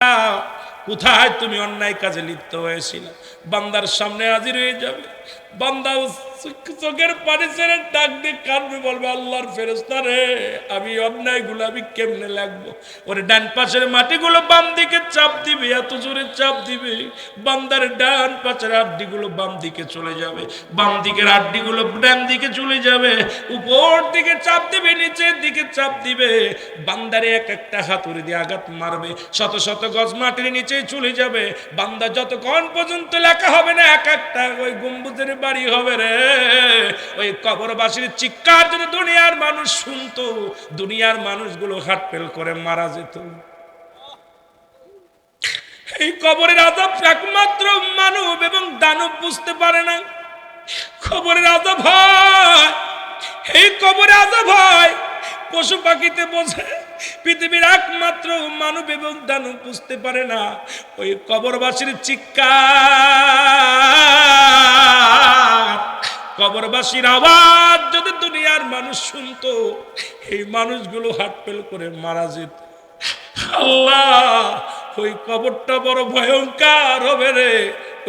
কোথায় তুমি অন্যায় কাজে লিপ্ত হয়েছিলে, বান্দার সামনে হাজির হয়ে যাবে। বান্দা চোখের পানি ছেড়ে ডাক দিয়ে কাঁদবে, বলবে আল্লাহর ফেরেশতা রে, আমি অন্যায়গুলো আমি কেমনে লাগবো। ওরে ডান পাশের মাটিগুলো বাম দিকে চাপ দিবে, এত জোরে চাপ দিবে বান্দার ডান পাশের আড্ডিগুলো বাম দিকে চলে যাবে, বাম দিকের আড্ডিগুলো ডান দিকে চলে যাবে। উপর দিকে চাপ দিবে, নিচের দিকে চাপ দিবে, বান্দারে এক একটা হাতুড়ি দিয়ে আঘাত মারবে, শত শত গজ মাটির নিচে চলে যাবে। বান্দা যতক্ষণ পর্যন্ত লেখা হবে না, এক একটা ওই গম্বুজের বাড়ি হবে রে। ওই কবরবাসীর চিৎকার যদি দুনিয়ার মানুষ শুনতো, দুনিয়ার মানুষগুলো হাট ফেল করে মারা যেত। এই কবরের আযাব একমাত্র মানব এবং দানব বুঝতে পারে না। কবরের আযাব হয়, এই কবরে আযাব হয় পশু পাখিতে বোঝে, পৃথিবীর একমাত্র মানব এবং দানব বুঝতে পারে না। ওই কবরবাসীর চিৎকার, কবরবাসীর আওয়াজ যদি দুনিয়ার মানুষ শুনতো, এই মানুষগুলো হাট ফেল করে মারা যেত। আল্লাহ, ওই কবরটা বড় ভয়ঙ্কর হবে রে,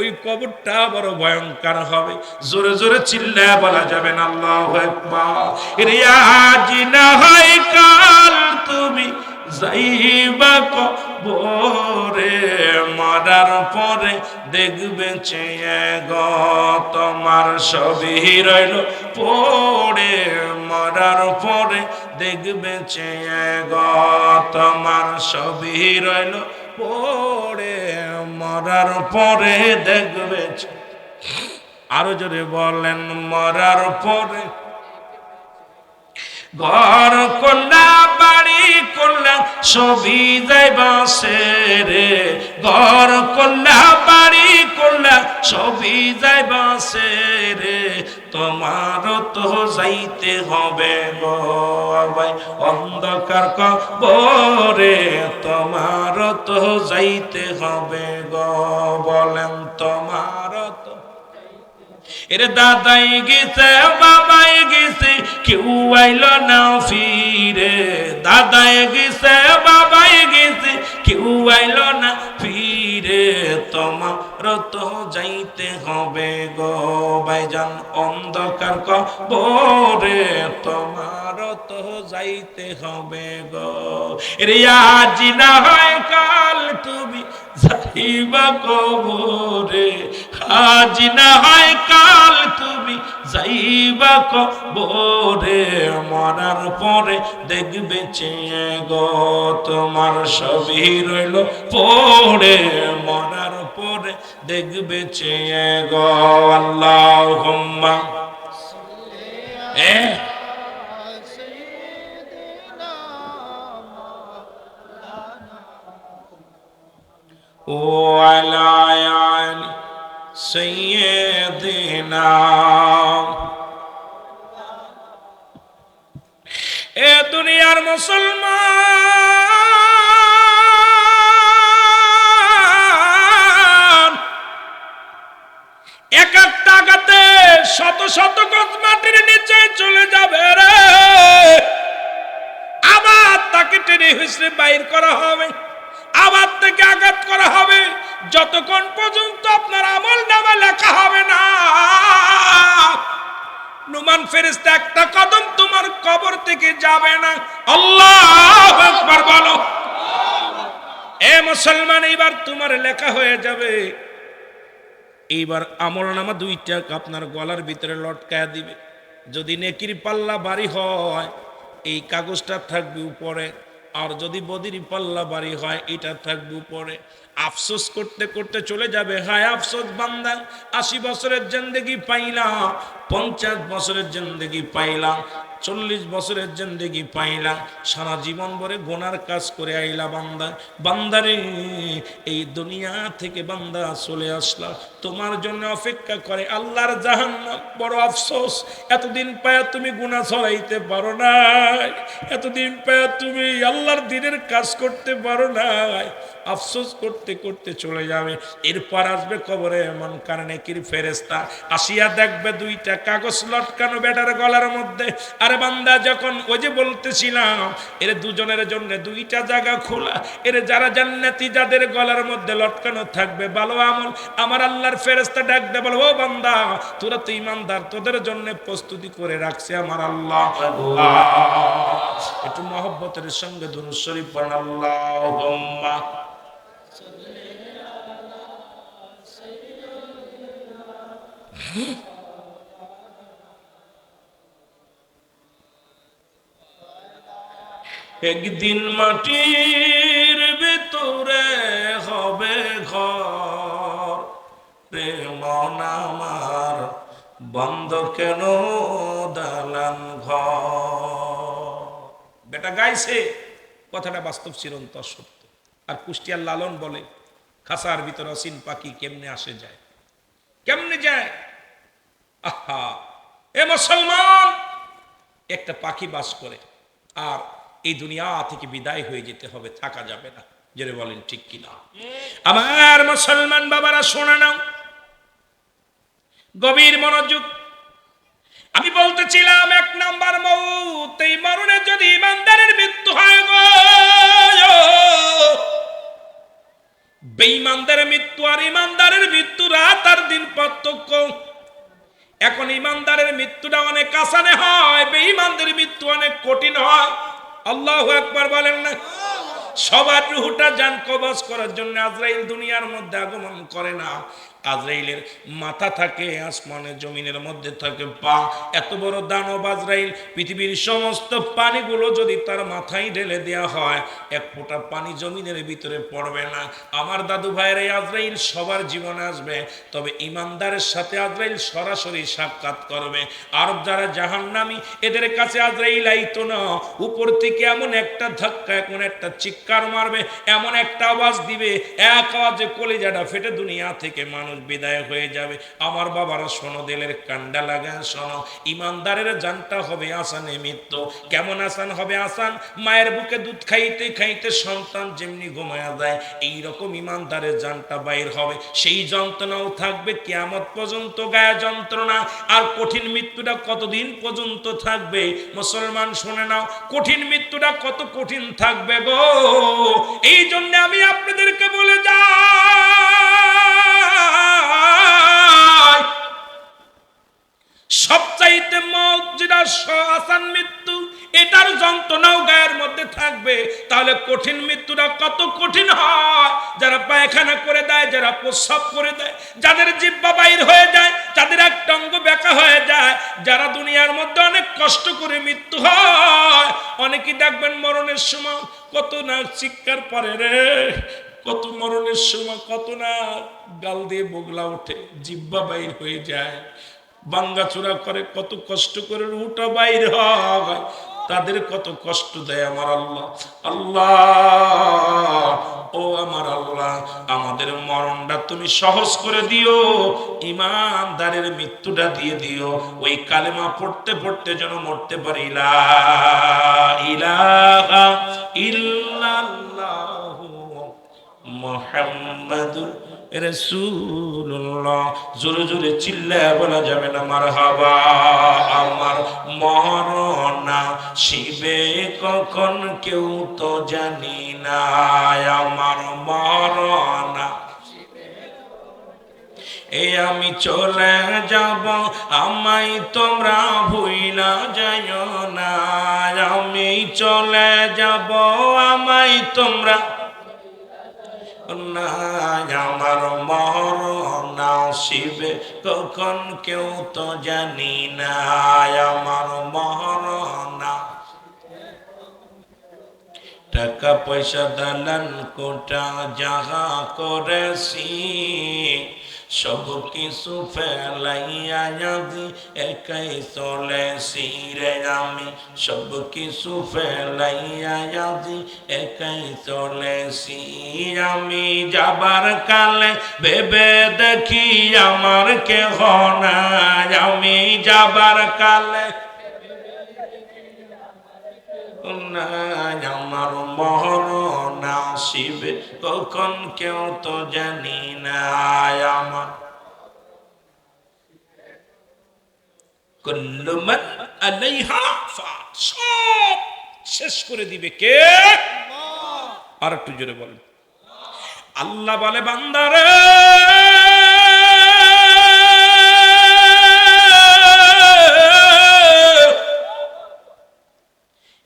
ওই কবরটা বড় ভয়ঙ্কর হবে। জোরে জোরে চিল্লায়া বলা যাবে না আল্লাহু আকবার। রিয়াজি না হয় কাল তুমি যাইবা কবরে, মরার পরে দেখবে চেয়ে গো তোমার সবই রইল পড়ে, মরার পরে দেখবে চেয়ে গো তোমার সবই রইল পড়ে, মরার পরে দেখবে। আরো জোরে বলেন, মরার পরে। ঘর করলা বাড়ি করলা সবই যাইবা রে, ঘর করলা বাড়ি করলা সবই যাইবা রে, তোমারও তো যাইতে হবে গো ভাই অন্ধকার কবরে, তোমারও তো যাইতে হবে গো। বলেন তোমারও তো। এর দাদাই গেছে বাবাই গেছে কেউ আইল না ফিরে, দাদাই গেছে বাবাই গেছে কেউ আইল না ফিরে, তোমার তো যাইতে হবে গো ভাইজান অন্ধকার কবরে, তোমার তো যাইতে হবে গো। রিয়াজ না হয় কাল তুমি যাইবা কবরে, আজ না হয় কাল তুমি যাইবা কবরে, মরার পরে দেখবে চেয়ে গো তোমার সবই রইল পড়ে, মরার পরে দেখবে চেয়ে গো। আল্লাহুম্মা ও আলা আলি সাইয়্যিদিনা। এ দুনিয়ার মুসলমান, এক একটা আঘাতে শত শত গজ মাটির নিচে চলে যাবে রে, আবার তাকে টেনে হিসেবে বাইর করা হবে, আবার থেকে আঘাত করা হবে, যতক্ষণ পর্যন্ত আপনার আমল নামা লেখা হবে না। নুমান ফেরেশতা একটা কদম তোমার কবর থেকে যাবে না। আল্লাহু আকবার বলো। এ মুসলমান, এইবার তোমার লেখা হয়ে যাবে। এইবার আমল নামা দুইটা আপনার গলার ভিতরে লটকায়া দিবে। যদি নেকির পাল্লা ভারী হয় এই কাগজটা থাকবে উপরে, আর যদি বদির পাল্লা ভারী হয় এটা থাকবে উপরে। আফসোস করতে করতে চলে যাবে, হায় আফসোস বান্দা, 80 বছরের জিন্দেগি পাইলাম, 50 বছরের জিন্দেগি পাইলাম, 40 বছরের জিন্দেগি পাইলাম, সারা জীবন ভরে গুনার কাজ করে আইলা বান্দা। বান্দারে, এই দুনিয়া থেকে বান্দা চলে আসলা, তোমার জন্য অপেক্ষা করে আল্লাহর জাহান্নাম। বড় আফসোস, এতদিন পায়া তুমি গুনাহ ছড়াইতে পারো নাই, এতদিন পায়া তুমি আল্লাহর দ্বীনের কাজ করতে পারো নাই। আফসোস করতে করতে চলে যাবে। এরপর আসবে কবরে মুনকার নেকির ফেরেশতা, আসিয়া দেখবে দুইটা কাগজ লটকানো বেটার গলার মধ্যে। আরে বান্দা, যখন ওই যে বলতেছিলাম এর দুজনের জন্য দুইটা জায়গা খোলা, এর যারা জান্নাতি যাদের গলার মধ্যে লটকানো থাকবে ভালো আমল, আমার আল্লাহর ফেরেশতা ডাক দেবে, বল ও বান্দা তোরা তো ঈমানদার, তোদের জন্য প্রস্তুতি করে রাখছে আমার আল্লাহ। একটু মহব্বতের সঙ্গে দুরূদ শরীফ পড়ুন, আল্লাহুম্মা একদিন মাটির ভিতরে হবে ঘর রে মন আমার, বন্ধ কেন দালান ঘর। বেটা গাইছে, কথাটা বাস্তব চিরন্তর সত্য। আর কুষ্টিয়ার লালন বলে, খাসার ভিতর অসীন পাখি কেমনে আসে যায়, কেমনে যায়। আহা, এ মুসলমান, একটা পাখি বাস করে, আর এই দুনিয়া থেকে বিদায় হয়ে যেতে হবে, থাকা যাবে না। জেরে বলেন ঠিক কিনা? আমার মুসলমান বাবারা শোনা নাও, গভীর মনোযোগ। আমি বলতেছিলাম, এক নাম্বার মউত, এই মরণে যদি ইমানদারের মৃত্যু হয় গো, বেঈমানদারের মৃত্যু আর ইমানদারের মৃত্যু রাত আর দিন পার্থক্য। এখন ইমানদারের মৃত্যুটা অনেক আসানে হয়, বেঈমানদের মৃত্যু অনেক কঠিন হয়। আল্লাহু আকবার বলেন না? সবার রূহটা জান কবজ করার জন্য আজরাইল দুনিয়ার মধ্যে আগমন করে না। আজরাইলের মাথা থাকে আসমানে, জমিনের মধ্যে থাকে পা। এত বড় দানব আজরাইল, পৃথিবীর সমস্ত পানিগুলো যদি তার মাথায় ঢেলে দেওয়া হয়, এক ফোঁটা পানি জমিনের ভিতরে পড়বে না। আমার দাদু ভাইয়ের এই আজরাইল সবার জীবনে আসবে, তবে ইমানদারের সাথে আজরাইল সরাসরি সাক্ষাৎ করবে। আর যারা জাহান্নামী, এদের কাছে আজরাইল আইতো না। উপর থেকে এমন একটা ধাক্কা, এমন একটা চিৎকার মারবে, এমন একটা আওয়াজ দিবে, এক আওয়াজে কলিজাটা ফেটে দুনিয়া থেকে মানুষ বিদায় হয়ে যাবে। আমার বাবারা শোনো, দিলের কান্ডা লাগায় শোনো, ইমানদারের জানটা হবে আসানে মৃত্যু। কেমন আসান হবে? আসান, মায়ের বুকে দুধ খাইতে খাইতে সন্তান যেমনি ঘুমায়া যায়, এইরকম ইমানদারের জানটা বাইর হবে। সেই যন্ত্রণাও থাকবে কিয়ামত পর্যন্ত, গায়ে যন্ত্রণা। আর কঠিন মৃত্যুটা কতদিন পর্যন্ত থাকবে? মুসলমান শুনে নাও, কঠিন মৃত্যুটা কত কঠিন থাকবে গো। এই জন্য আমি আপনাদেরকে বলে যাই, সবচাইতে মওত যেটা আসান মৃত্যু, এটার যন্ত্রণাও গায়ের মধ্যে থাকবে। তাহলে কঠিন মৃত্যুটা কত কঠিন হয়? যারা পায়খানা করে দেয়, যারা প্রস্রাব করে দেয়, যাদের জিহ্বা বাইর হয়ে যায়, যাদের একটা অঙ্গ বেঁকা হয়ে যায়, যারা দুনিয়ার মধ্যে অনেক কষ্ট করে মৃত্যু হয়, অনেকেই দেখবেন মরণের সময় কত না চিৎকার পরে রে, কত মরণের সময় কত না গাল দিয়ে বগলা ওঠে, জিহ্বা বাইর হয়ে যায়, ভাঙ্গাচোরা করে, কত কষ্ট করে রুহটা বাইর হয়। তাদের কত কষ্ট দেয় আমার আল্লাহ। আল্লাহ, ও আমার আল্লাহ, আমাদের মরণটা তুমি সহজ করে দিও, ইমানদারের মৃত্যুটা দিয়ে দিও। ওই কালেমা পড়তে পড়তে যেন মরতে পারি, লা ইলাহা ইল্লাল্লাহু মুহাম্মাদুর রাসূলুল্লাহ। জোরে জোরে চিল্লায় বলা যাবে না মারহাবা। আমার মরনা শিবে কখন কেউ তো জানি না, আমার মরনা এই আমি চলে যাব, আমায় তোমরা ভুইলা যাইও না। আমি চলে যাব, আমায় তোমরা না, আমার মরণ আসিবে কখন কেউ তো জানি না, আমার মরণ। টাকা পয়সা দালান কোটা যাহা করেছি, সব কিছু ফেলাইয়া যদি একাই চলেছি রে আমি, সব কিছু ফেলাইয়া যদি একাই চলেছি। আমি যাবার কালে ভেবে দেখি আমার কেহ নাই, আমি যাবার কালে নাই আমার মরণ আসিবে কখন কেউ তো জানি না আমার কুল্লু মান আলাইহা ফান সব শেষ করে দিবে কে আর একটু জোরে বলেন আল্লাহ বলে বান্দারে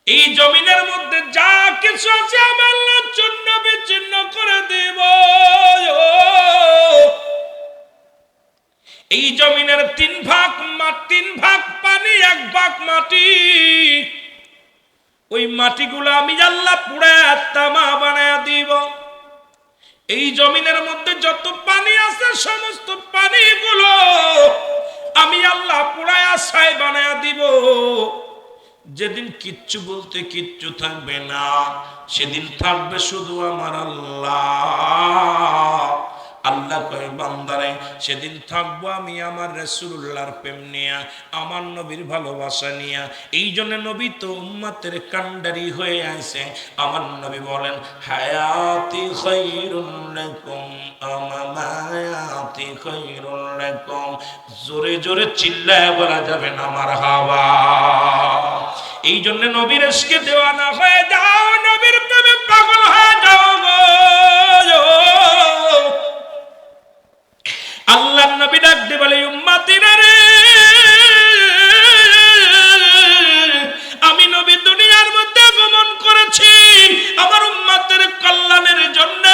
এই জমিনের মধ্যে যা কিছু আছে আমি আল্লাহর জন্য বিচ্ছিন্ন করে দেব এই জমিনের 3 ভাগ পানি 1 ভাগ মাটি ওই মাটিগুলো আমি আল্লাহ পুড়ে তামা বানায় দিব এই জমিনের মধ্যে যত পানি আছে সমস্ত পানিগুলো আমি আল্লাহ পুড়ায়া ছাই বানায়া দিব যেদিন কিচ্ছু বলতে কিচ্ছু থাকবে না সেদিন থাকবে শুধু আমার আল্লাহ আল্লাহ কয় বান্দারে সেদিন থাকবো আমি আমার রাসূলুল্লাহর প্রেম নিয়া আমার নবীর ভালোবাসা নিয়া এই জন্য নবী তো উম্মতের কান্ডারি হয়ে আছে আমার নবী বলেন হায়াতি খায়রুল লাকুম আমামায়াতি খায়রুল লাকুম জোরে জোরে চিল্লায় বলা যাবে না মারহাবা এই জন্য নবীর ইশকে দেওয়ানা হয়ে যাও নবীর প্রেমে পাগল হয়ে যাও আল্লাহর নবী ডাক দিয়ে বলে উম্মতিরা রে আমি নবী দুনিয়ার মধ্যে আগমন করেছি আমার উম্মতের কল্যাণের জন্য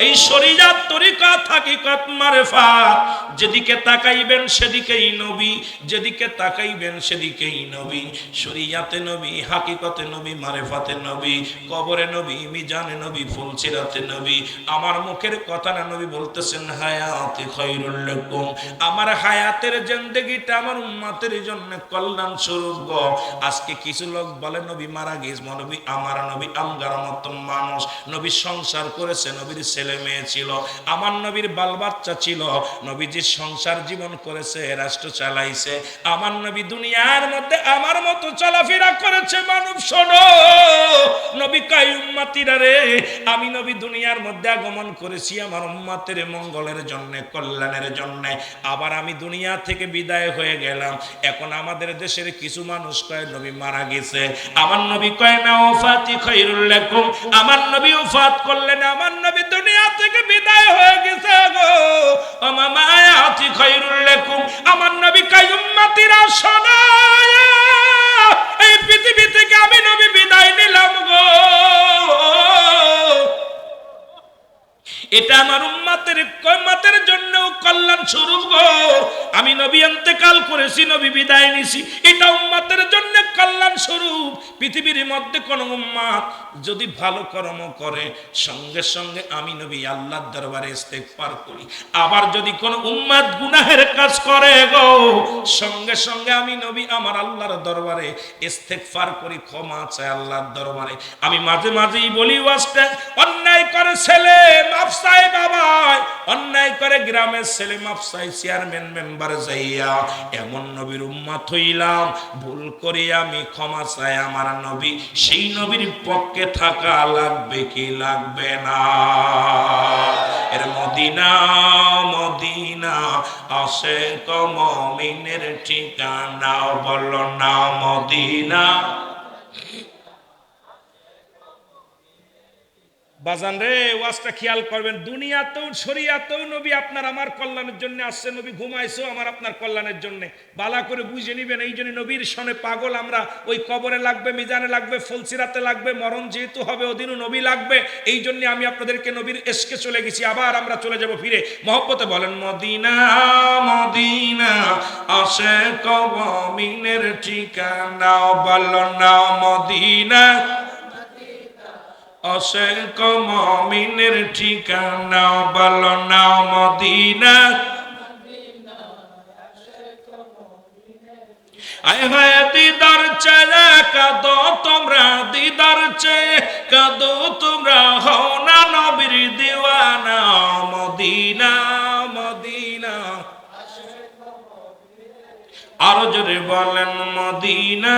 এই শরীয়ত তরিকত হাকিকত মারফাত যেদিকে তাকাইবেন সেদিকেই নবী যেদিকে তাকাইবেন সেদিকেই নবী শরীয়তে নবী হাকিকতে নবী মারফাতে নবী কবরে নবী মিজানে নবী ফুলসিরাতে নবী আমার মুখের কথা না নবী বলতেছেন হায়াতে খায়রুল লাকুম আমার হায়াতের জিন্দেগিটা আমার উম্মতের জন্য কল্যাণ স্বরূপ গো আজকে কিছু লোক বলে নবী মারা গেছে নবী আমার নবী আমগার মত মানুষ নবী সংসার করেছে নবীর ছেলে মেয়ে ছিল আমার নবীর বাল বাচ্চা ছিল নবীজি সংসার জীবন করেছে রাষ্ট্র চালাইছে আমার নবী দুনিয়ার মধ্যে আমার মতো চলাফেরা করেছে মানব শোনো নবী কয় উম্মতিরা রে আমি নবী দুনিয়ার মধ্যে আগমন করেছি আমার উম্মতের মঙ্গলের জন্য কল্যাণের জন্য আবার আমি দুনিয়া থেকে বিদায় হয়ে গেলাম এখন আমাদের দেশের কিছু মানুষ কয় নবী মারা গেছে আমার নবী কয় না ওফাতি খায়রুল লাকুম আমার নবী ওফাত করলেন আমার নবী দুনিয়া থেকে বিদায় হয়ে গেছে গো আমামায়াতি খায়রুল লাকুম আমার নবী কয় উম্মতিরা শোনো এই পৃথিবী থেকে আমি নবী বিদায় নিলাম গো এটা আমার উম্মতের জন্য কল্যাণ স্বরূপ গো আমি নবী ইন্তেকাল করেছি নবী বিদায় নিছি এটা উম্মতের জন্য কল্যাণ স্বরূপ পৃথিবীর মধ্যে কোন উম্মত যদি ভালো কর্ম করে সঙ্গে সঙ্গে আমি নবী আল্লাহর দরবারে ইস্তেগফার করি আবার যদি কোন উম্মত গুনাহের কাজ করে গো সঙ্গে সঙ্গে আমি নবী আমার আল্লাহর দরবারে ইস্তেগফার করি ক্ষমা চাই আল্লাহর দরবারে আমি মাঝে মাঝেই বলি ওয়াজটা অন্যায় করে ছেলে মাফ চাই বাবা অন্যায় করে গ্রামের ছেলে মাফ চাই চেয়ারম্যান মেম্বার যাইয়া এমন নবীর উম্মত হইলাম ভুল করি আমি ক্ষমা চাই আমার নবী সেই নবীর পক্ষে থাকা লাগবে কি লাগবে না এর মদিনা মদিনা আশিক মুমিনের ঠিকানা বলো না মদিনা বাজান রে ওয়াজটা খেয়াল করবেন দুনিয়াতেও শরিয়াতেও নবী আপনার আমার কল্যাণের জন্য আসছে নবী ঘুমাইছো আমার আপনার কল্যাণের জন্য বালা করে বুঝে নিবেন এই জন্য নবীর সনে পাগল আমরা ওই কবরে লাগবে মিজানে লাগবে ফুলসিরাতে লাগবে মরণ যেহেতু হবে ওদিনও নবী লাগবে এই জন্য আমি আপনাদেরকে নবীর এসকে চলে গেছি আবার আমরা চলে যাব ফিরে মহব্বতে বলেন মদিনা মদিনা আশিক মুমিনের ঠিকানা বলো না মদিনা আশিক মুমিনের ঠিকানা বলো না মদিনা আয় হায় দিদার চালা কাঁদো তোমরা দিদার চেয়ে কাঁদো তোমরা হও না নবীর দিওয়ানা মদিনা মদিনা আরো জোরে বলেন মদিনা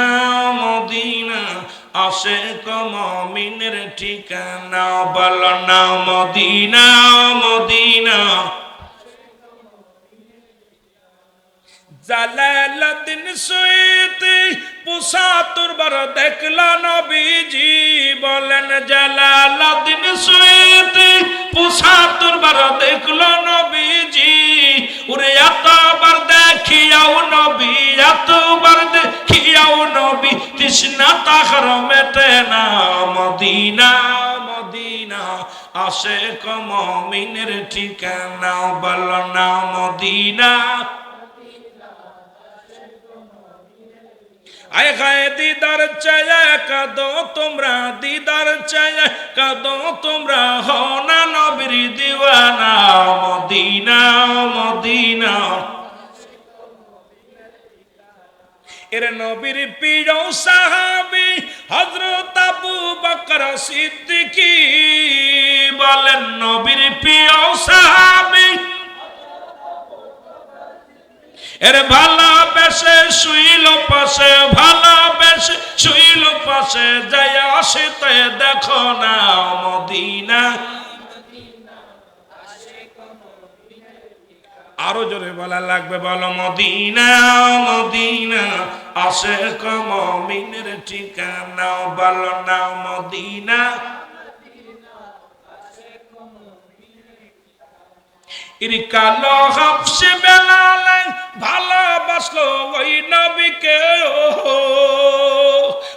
মদিনা আশিক মুমিনের ঠিকানা, বলো না মদিনা মদিনা। জালালউদ্দিন সুয়ুতি ৭৫ বার দেখলা নবীজি, বলেন জালালউদ্দিন সুয়ুতি ৭৫ বার দেখলো নবীজি। ওরে এতবার দেখিয়াও নবী, এতবার দেখিয়াও নবী, তৃষ্ণা তাহার মেটে না। মদিনা মদিনা আশিক মুমিনের ঠিকানা, বলো না মদিনা। আয় গায়ে দিদার চায়া কাঁদো তোমরা, দিদার চায়া কাঁদো তোমরা, হও না নবীর দিওয়ানা। মদিনা মদিনা এর নবীর প্রিয় সাহাবী হযরত আবু বকর সিদ্দিকী, বলেন নবীর প্রিয় সাহাবী এর ভালোবেসে শুইল পাশে, ভালোবেসে শুইল পাশে, যায় আসে তাই দেখো না। মদিনা আরো জোরে বলা লাগবে, বলো মদিনা মদিনা আশিক মুমিনের ঠিকানা, বলো না মদিনা। কালো হাফসে বেলাল ভালোবাসলো ওই নবীকে,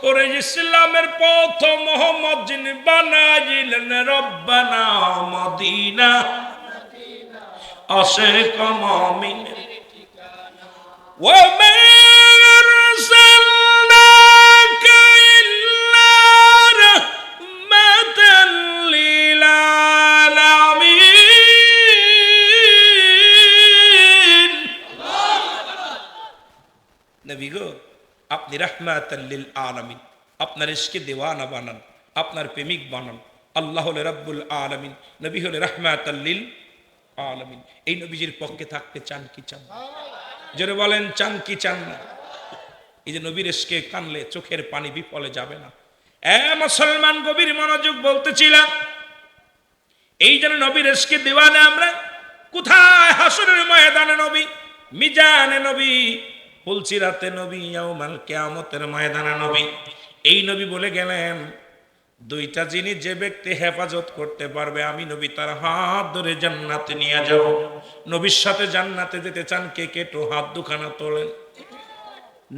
ওরে ইসলামের পথ মোহাম্মদ যিনি বানাইলেন রব্বানা। মদিনা আশিক মুমিনের ঠিকানা। ওয়া মা আরসালনাকা ইল্লা রাহমাতাল লিল আলামিন। নবী গো, আপনি রাহমাতাল লিল আলামিন, আপনার ইশকে দেওয়ানা বানান, আপনার প্রেমিক বানান। আল্লাহ হলে রাব্বুল আলামিন, নবী হলে রাহমাতাল লিল আলামিন। এই নবীজির পক্ষে থাকতে চান কি চান? জোরে বলেন চান কি চান না? এই যে নবীর ইশকে কানলে চোখের পানি বিফলে যাবে না। এ মুসলমান গভীর মনোযোগ বলতেছিলাম, এই যেন নবীর ইশকে দিওয়ানা আমরা। কোথায়? হাসরের ময়দানে নবী, মিজানে নবী, পুলসিরাতে নবী, ইয়াউমাল কিয়ামতের ময়দানে নবী। এই নবী বলে গেলেন, দুইটা জিনিস যে ব্যক্তি হেফাজত করতে পারবে, আমি নবী তার হাত ধরে জান্নাতে নিয়ে যাব। নবীর সাথে জান্নাতে যেতে চান কে কে? তো হাত দুখানা তোলেন।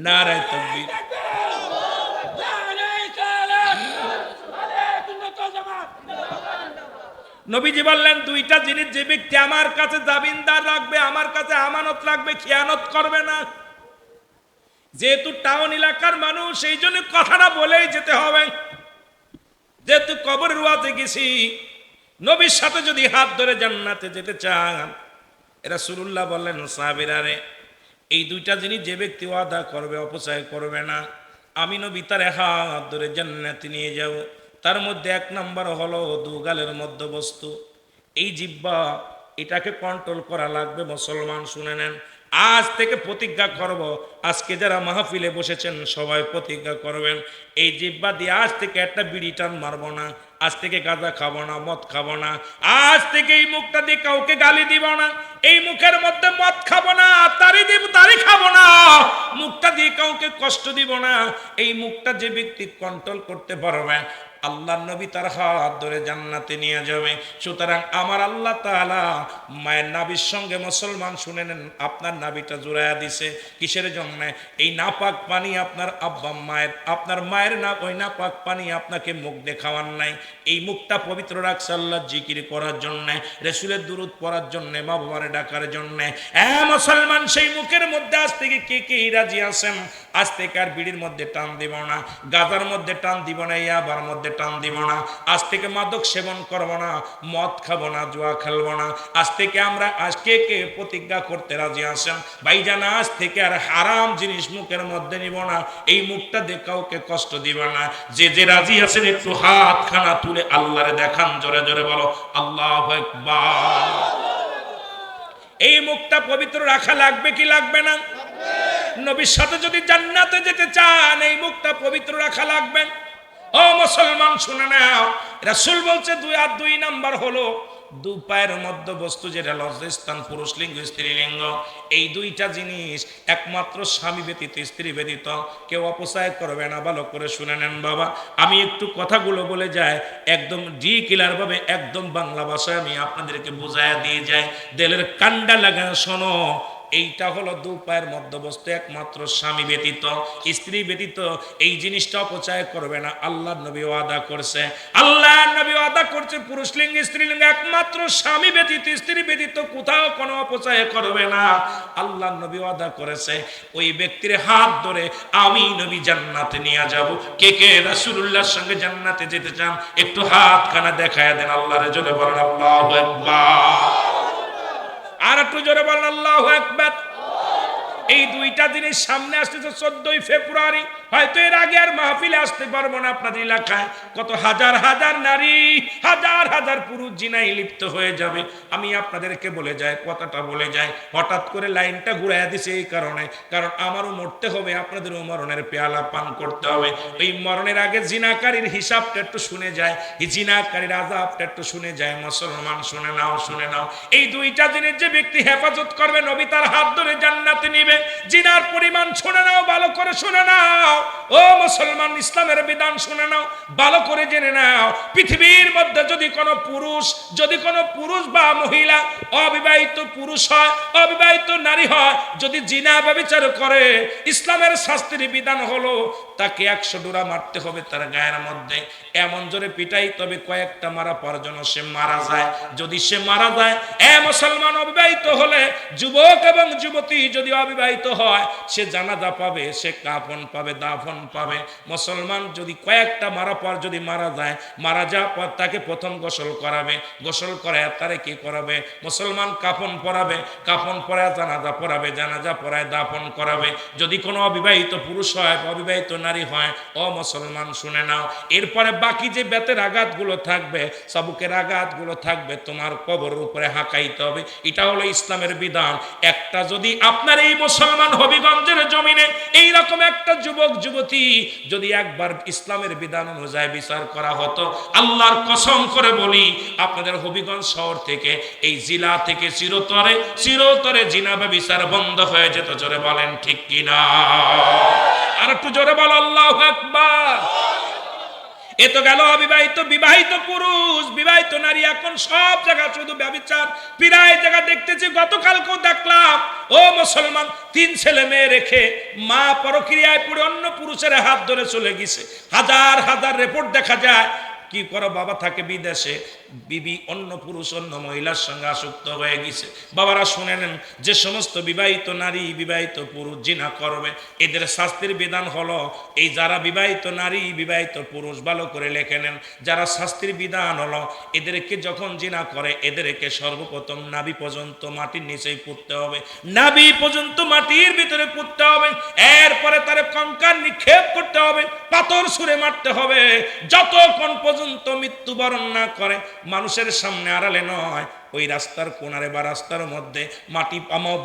নারায়ে তাকবীর। নবীজি বললেন, দুইটা জিনিস যে ব্যক্তি আমার কাছে জামিনদার রাখবে, আমার কাছে আমানত রাখবে, খেয়ানত করবে না। যেহেতু টাউন এলাকার মানুষ, সেই জন্য কথাটা বলেই যেতে হবে। যেহেতু কবরের ওয়াজে গেছি, নবীর সাথে যদি হাত ধরে জান্নাতে যেতে চান, রাসূলুল্লাহ বললেন, সাহাবীরা রে, এই দুইটা জিনিস যে ব্যক্তি ওয়াদা করবে, অপচয় করবে না, আমি নবী তার হাত ধরে জান্নাতে নিয়ে যাব। তার মধ্যে এক নম্বর হলো দুগালের মধ্যবস্তু, এই জিহ্বা, এটাকে কন্ট্রোল করা লাগবে। মুসলমান শুনে নেন, আজ থেকে প্রতিজ্ঞা করব, আজকে যারা মাহফিলে বসেছেন সবাই প্রতিজ্ঞা করবেন, এই জিহ্বা দিয়ে আজ থেকে একটা বিড়ি টান মারবো না, আজ থেকে গাঁজা খাবো না, মদ খাবো না, আজ থেকে এই মুখটা দিয়ে কাউকে গালি দিব না, এই মুখের মধ্যে মদ খাবো না, তারি খাবো না, মুখটা দিয়ে কাউকে কষ্ট দিব না। এই মুখটা যে ব্যক্তি কন্ট্রোল করতে পারবে, আল্লাহর নবী তার হাত ধরে জান্নাতে নিয়ে যাবে। সুতরাং আমার আল্লাহ তাআলা মায়ের নাভির সঙ্গে, মুসলমান শুনে নেন, আপনার নাভিটা জোড়ায়া দিছে কিসের জন্য? এই নাপাক পানি আপনার আব্বা মায়ের, আপনার মায়ের না ওই নাপাক পানি আপনাকে মুখ দেখাওয়ার নাই। এই মুখটা পবিত্র রাখছে আল্লাহর জিকির করার জন্য, রাসূলের দুরূদ পড়ার জন্য, মা বাবার ডাকার জন্য। মুসলমান, সেই মুখের মধ্যে আজ থেকে কে কে রাজি আছেন? আজ থেকে আর বিড়ির মধ্যে টান দিব না, গাজার মধ্যে টান দিব না, ইয়াবার মধ্যে টান দিব না, আজ থেকে মাদক সেবন করব না, মদ খাবো না, জুয়া খেলবো না। আজ থেকে আমরা, আজ কে কে প্রতিজ্ঞা করতে রাজি আছেন? ভাইজান, আজ থেকে আর হারাম জিনিস মুখের মধ্যে নিব না, এই মুখটা দিয়ে কাউকে কষ্ট দিব না। যে যে রাজি আছেন একটু হাত খানা তুলে আল্লাহরে দেখান, জোরে জোরে বলো আল্লাহু আকবার। এই মুখটা পবিত্র রাখা লাগবে কি লাগবে না? নবীর সাথে যদি জান্নাতে যেতে চান এই মুখটা পবিত্র রাখা লাগবে। ও মুসলমান শুনে নাও, রাসূল বলছে দুই নাম্বার হলো দু পায়ের মধ্যে বস্তু যেটা লজ্জাস্থান, পুরুষ লিঙ্গ স্ত্রী লিঙ্গ, এই দুইটা জিনিস একমাত্র স্বামী ব্যতীত স্ত্রী ব্যতীত কেউ অপচয় করবে না। ভালো করে শুনে নেন বাবা, আমি একটু কথাগুলো বলে যাই একদম ক্লিয়ার ভাবে, একদম বাংলা ভাষায় আমি আপনাদেরকে বুঝাইয়া দিয়ে যাই, দিলের কান্ডা লাগানো শোনো। এইটা হলো দু পায়ের মধ্যবস্তু, একমাত্র স্বামী ব্যতীত স্ত্রী ব্যতীত এই জিনিসটা অপচয় করবে না। আল্লাহ নবী ওয়াদা করছে, আল্লাহ নবী ওয়াদা করছে পুরুষ লিঙ্গ স্ত্রী লিঙ্গ একমাত্র স্বামী ব্যতীত স্ত্রী ব্যতীত কোথাও কোনো অপচয় করবে না। আল্লাহ নবী ওয়াদা করেছে ওই ব্যক্তির হাত ধরে আমি নবী জান্নাতে নিয়ে যাব। কে কে রাসূলুল্লাহর সঙ্গে জান্নাতে যেতে চান একটু হাত খানা দেখায় দেন, আল্লাহর জন্য বলেন আল্লাহু আকবার। আর একটু জোরে বলেন আল্লাহু আকবার। এই দুইটা জিনিস সামনে আসতেছে 14ই ফেব্রুয়ারি, হয়তো এর আগে আর মাহফিলে আসতে পারবো না। আপনাদের এলাকায় কত হাজার হাজার নারী, হাজার হাজার পুরুষ জিনায় লিপ্ত হয়ে যাবে। আমি আপনাদেরকে বলে যাই, কথাটা বলে যাই, হঠাৎ করে লাইনটা ঘুরাইয়া দিছে এই কারণে, কারণ আমারও মরতে হবে, আপনাদেরও মরণের পেয়ালা পান করতে হবে। এই মরণের আগে জিনাকারীর হিসাবটা একটু শুনে যায়, এই জিনাকারীর আযাবটা একটু শুনে যায়। মুসলমান শুনে নাও, শুনে নাও, এই দুইটা জিনিস যে ব্যক্তি হেফাজত করবে নবী তার হাত ধরে জান্নাতে নিবে। জিনার পরিমাণ শুনে নাও, ভালো করে শুনে নাও। ও মুসলমান, ইসলামের বিধান শুনে নাও, ভালো করে জেনে নাও। পৃথিবীর মধ্যে যদি কোনো পুরুষ বা মহিলা, অবিবাহিত পুরুষ হয়, অবিবাহিত নারী হয়, যদি জিনা ব্যভিচার করে, ইসলামের শাস্তির বিধান হলো তাকে 100 ডোরা মারতে হবে তার গায়ের মধ্যে, এমন জোরে পিটাই তবে কয়েকটা মারা পর যেন সে মারা যায়। যদি সে মারা যায়, মুসলমান অবিবাহিত হলে, যুবক এবং যুবতী যদি অবিবাহিত হয়, সে জানাজা পাবে, সে কাফন পাবে, দাফন পাবে। মুসলমান যদি কয়েকটা মারা পর যদি মারা যায়, মারা যাওয়ার পর তাকে প্রথম গোসল করাবে, গোসল করে তারে কি করাবে মুসলমান? কাফন পরাবে, কাফন পরায় জানাজা পড়াবে, জানাজা পড়ায় দাফন করাবে। যদি কোনো অবিবাহিত পুরুষ হয়, অবিবাহিত নারী হয়, ও মুসলমান শুনে নাও, এরপরে বাকি যে বেতের আঘাতগুলো থাকবে, চাবুকের আঘাতগুলো থাকবে, তোমার কবরের উপরে হাঁকাইতে হবে। এটা হলো ইসলামের বিধান। একটা যদি আপনার এই মুসলমান হবিগঞ্জের জমিনে এইরকম একটা যুবক যুবতী যদি একবার ইসলামের বিধান অনুযায়ী বিচার করা হতো, আল্লাহর কসম করে বলি আপনাদের হবিগঞ্জ শহর থেকে, এই জেলা থেকে চিরতরে জিনা ব্যভিচার বন্ধ হয়ে যেত। জোরে বলেন ঠিক কিনা? আর একটু জোরে বল আল্লাহু আকবার। এ তো গেল অবিবাহিত। বিবাহিত পুরুষ, বিবাহিত নারী, এখন সব জায়গা শুধু ব্যভিচার, প্রায় জায়গা দেখতেছি। গতকালকেও দেখলাম, ও মুসলমান, 3 ছেলে মেয়ে রেখে মা পরক্রিয়ায় পড়ে অন্য পুরুষের হাত ধরে চলে গেছে। হাজার হাজার রিপোর্ট দেখা যায়। কি করো, বাবা থাকে বিদেশে, বিবি অন্য পুরুষ অন্য মহিলার সঙ্গে আসক্ত হয়ে গেছে। বাবারা শুনে নেন, যে সমস্ত বিবাহিত নারী বিবাহিত পুরুষ জিনা করবে, এদের শাস্তির বিধান হলো এই যারা বিবাহিত নারী বিবাহিত পুরুষ, ভালো করে লেখে নেন, যারা শাস্তির বিধান হলো এদেরকে যখন জিনা করে, এদেরকে সর্বপ্রথম নাভি পর্যন্ত মাটির নিচেই পুঁততে হবে, নাভি পর্যন্ত মাটির ভিতরে পুঁততে হবে। এরপরে তার কঙ্কাল নিক্ষেপ করতে হবে, পাথর ছুঁড়ে মারতে হবে, যতক্ষণ পর্যন্ত মৃত্যুবরণ না করে। মানুষের সামনে আড়ালে নয়, ওই রাস্তার কোনারে বা রাস্তার মধ্যে মাটি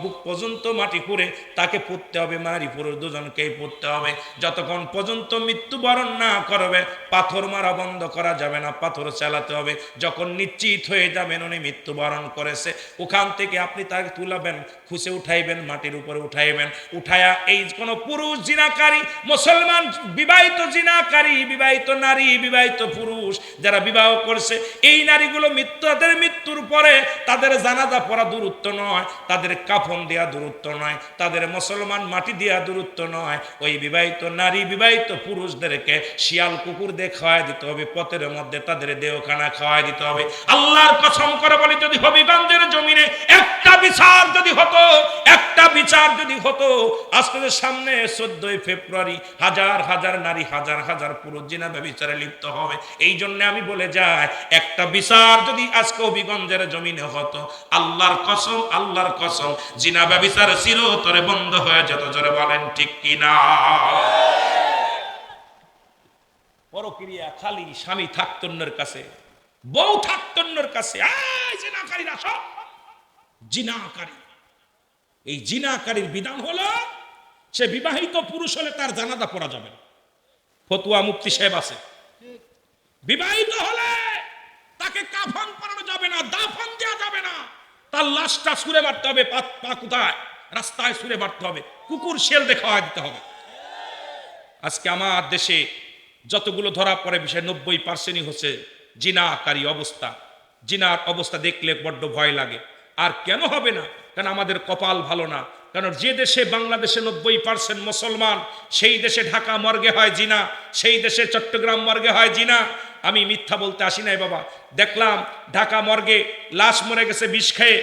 বুক পর্যন্ত মাটি করে তাকে পুঁততে হবে। নারী পুরুষ দুজনকেই পুঁততে হবে যতক্ষণ পর্যন্ত মৃত্যুবরণ না করবে। পাথর মারা বন্ধ করা যাবে না, পাথর চালাতে হবে। যখন নিশ্চিত হয়ে যাবেন উনি মৃত্যুবরণ করেছে, ওখান থেকে আপনি তাকে তুলাবেন, খুশে উঠাইবেন, মাটির উপরে উঠাইবেন। উঠায়া এই কোন পুরুষ জিনাকারী, মুসলমান বিবাহিত জিনাকারী, বিবাহিত নারী বিবাহিত পুরুষ যারা বিবাহ করছে, এই নারীগুলো তাদের মৃত্যুর পরে তাদের জানাজা পড়া দূরত্ব নয়, তাদের কাফন দেয়া দূরত্ব নয়, তাদের মুসলমান মাটি দেয়া দূরত্ব নয়। ওই বিবাহিত নারী বিবাহিত পুরুষদেরকে শিয়াল কুকুর দিয়ে খাওয়াই দিতে হবে, পথের মধ্যে তাদের দেহখানা খাওয়াই দিতে হবে। আল্লাহর কসম করে বলি, যদি হবিগঞ্জের জমিনে একটা বিচার যদি হতো, একটা বিচার যদি হতো, আজকের সামনে 14ই ফেব্রুয়ারি হাজার হাজার নারী, হাজার হাজার পুরুষ জিনা ব্যভিচারে লিপ্ত হবে। এই জন্য আমি বলে যাই, একটা বিচার যদি আজকে হবিগঞ্জের জমিনে হতো, আল্লাহর কসম, আল্লাহর কসম, জিনা ব্যভিচার চিরতরে বন্ধ হয়ে যেত। জোরে বলেন ঠিক কিনা? পরক্রিয়া খালি স্বামী থাকতন্যের কাছে, বউ থাকতন্যের কাছে, জিনাকারীরা সব জিনাকারী। এই জিনাকারীর বিধান হলো সে বিবাহিত পুরুষ হলে তার জানাজা পড়া যাবে না, ফতুয়া মুফতি সাহেব আছে। বিবাহিত হলে তাকে কাফন পরানো যাবে না, দাফন দেওয়া যাবে না, তার লাশটা ছুঁড়ে মারতে হবে, পা কোথায় রাস্তায় ছুঁড়ে মারতে হবে, কুকুর শেল দেখে খাওয়া দিতে হবে। আজকে আমার দেশে যতগুলো ধরা পড়ে বিষয় 90% হচ্ছে জিনাকারী অবস্থা। জিনার অবস্থা দেখলে বড্ড ভয় লাগে। আর কেন হবে না? কারণ আমাদের কপাল ভালো না। কারণ যে দেশে বাংলাদেশে 90% মুসলমান, সেই দেশে ঢাকা মর্গে হয় জিনা, সেই দেশে চট্টগ্রাম মর্গে হয় জিনা। আমি মিথ্যা বলতে আসি নাই বাবা। দেখলাম ঢাকা মর্গে লাশ মরে গেছে বিষ খেয়ে,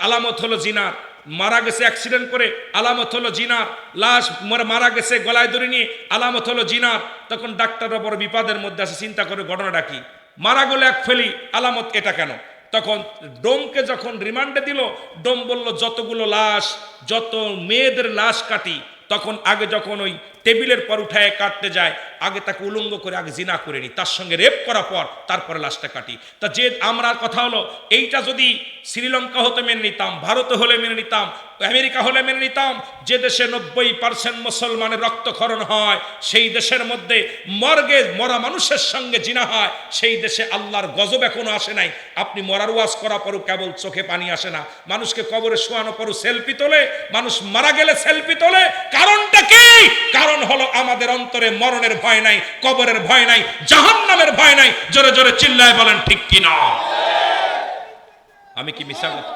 আলামত হলো জিনার। মারা গেছে অ্যাক্সিডেন্ট করে, আলামত হলো জিনার। লাশ মারা গেছে গলায় দড়ি নিয়ে, আলামত হলো জিনার। তখন ডাক্তাররা বড় বিপদের মধ্যে আছে, চিন্তা করে ঘটনাটা কি। মারা গেলে এক ফেলি, আলামত এটা কেন? তখন ডোমকে যখন রিমান্ডে দিল, ডোম বলল যতগুলো লাশ, যত মেয়েদের লাশ কাটি, তখন আগে যখন ওই টেবিলের পর উঠায় কাটতে যায়, আগে তাকে উলঙ্গ করে আগে জিনা করে নি, তার সঙ্গে রেপ করার পর তারপরে লাশটা কাটি। তা যে আমরা কথা হলো, এইটা যদি শ্রীলঙ্কা হতে মেনে নিতাম, ভারতে হলে মেনে নিতাম, আমেরিকা হলে মেনে নিতাম, যে দেশে 90% মুসলমানের রক্তক্ষরণ হয়, সেই দেশের মধ্যে মর্গে মরা মানুষের সঙ্গে জিনা হয়, সেই দেশে আল্লাহর গজব এখনো আসে নাই। আপনি মরার ওয়াজ করা পরও কেবল চোখে পানি আসে না, মানুষকে কবরে শোয়ানো পরও সেলফি তোলে, মানুষ মারা গেলে সেলফি তোলে। কারণটা কি? কারণ হলো আমাদের অন্তরে মরণের ভয় নাই, কবরের ভয় নাই, জাহান্নামের ভয় নাই। জোরে জোরে চিল্লায় বলেন ঠিক কিনা? আমি কি মিথ্যা কথা?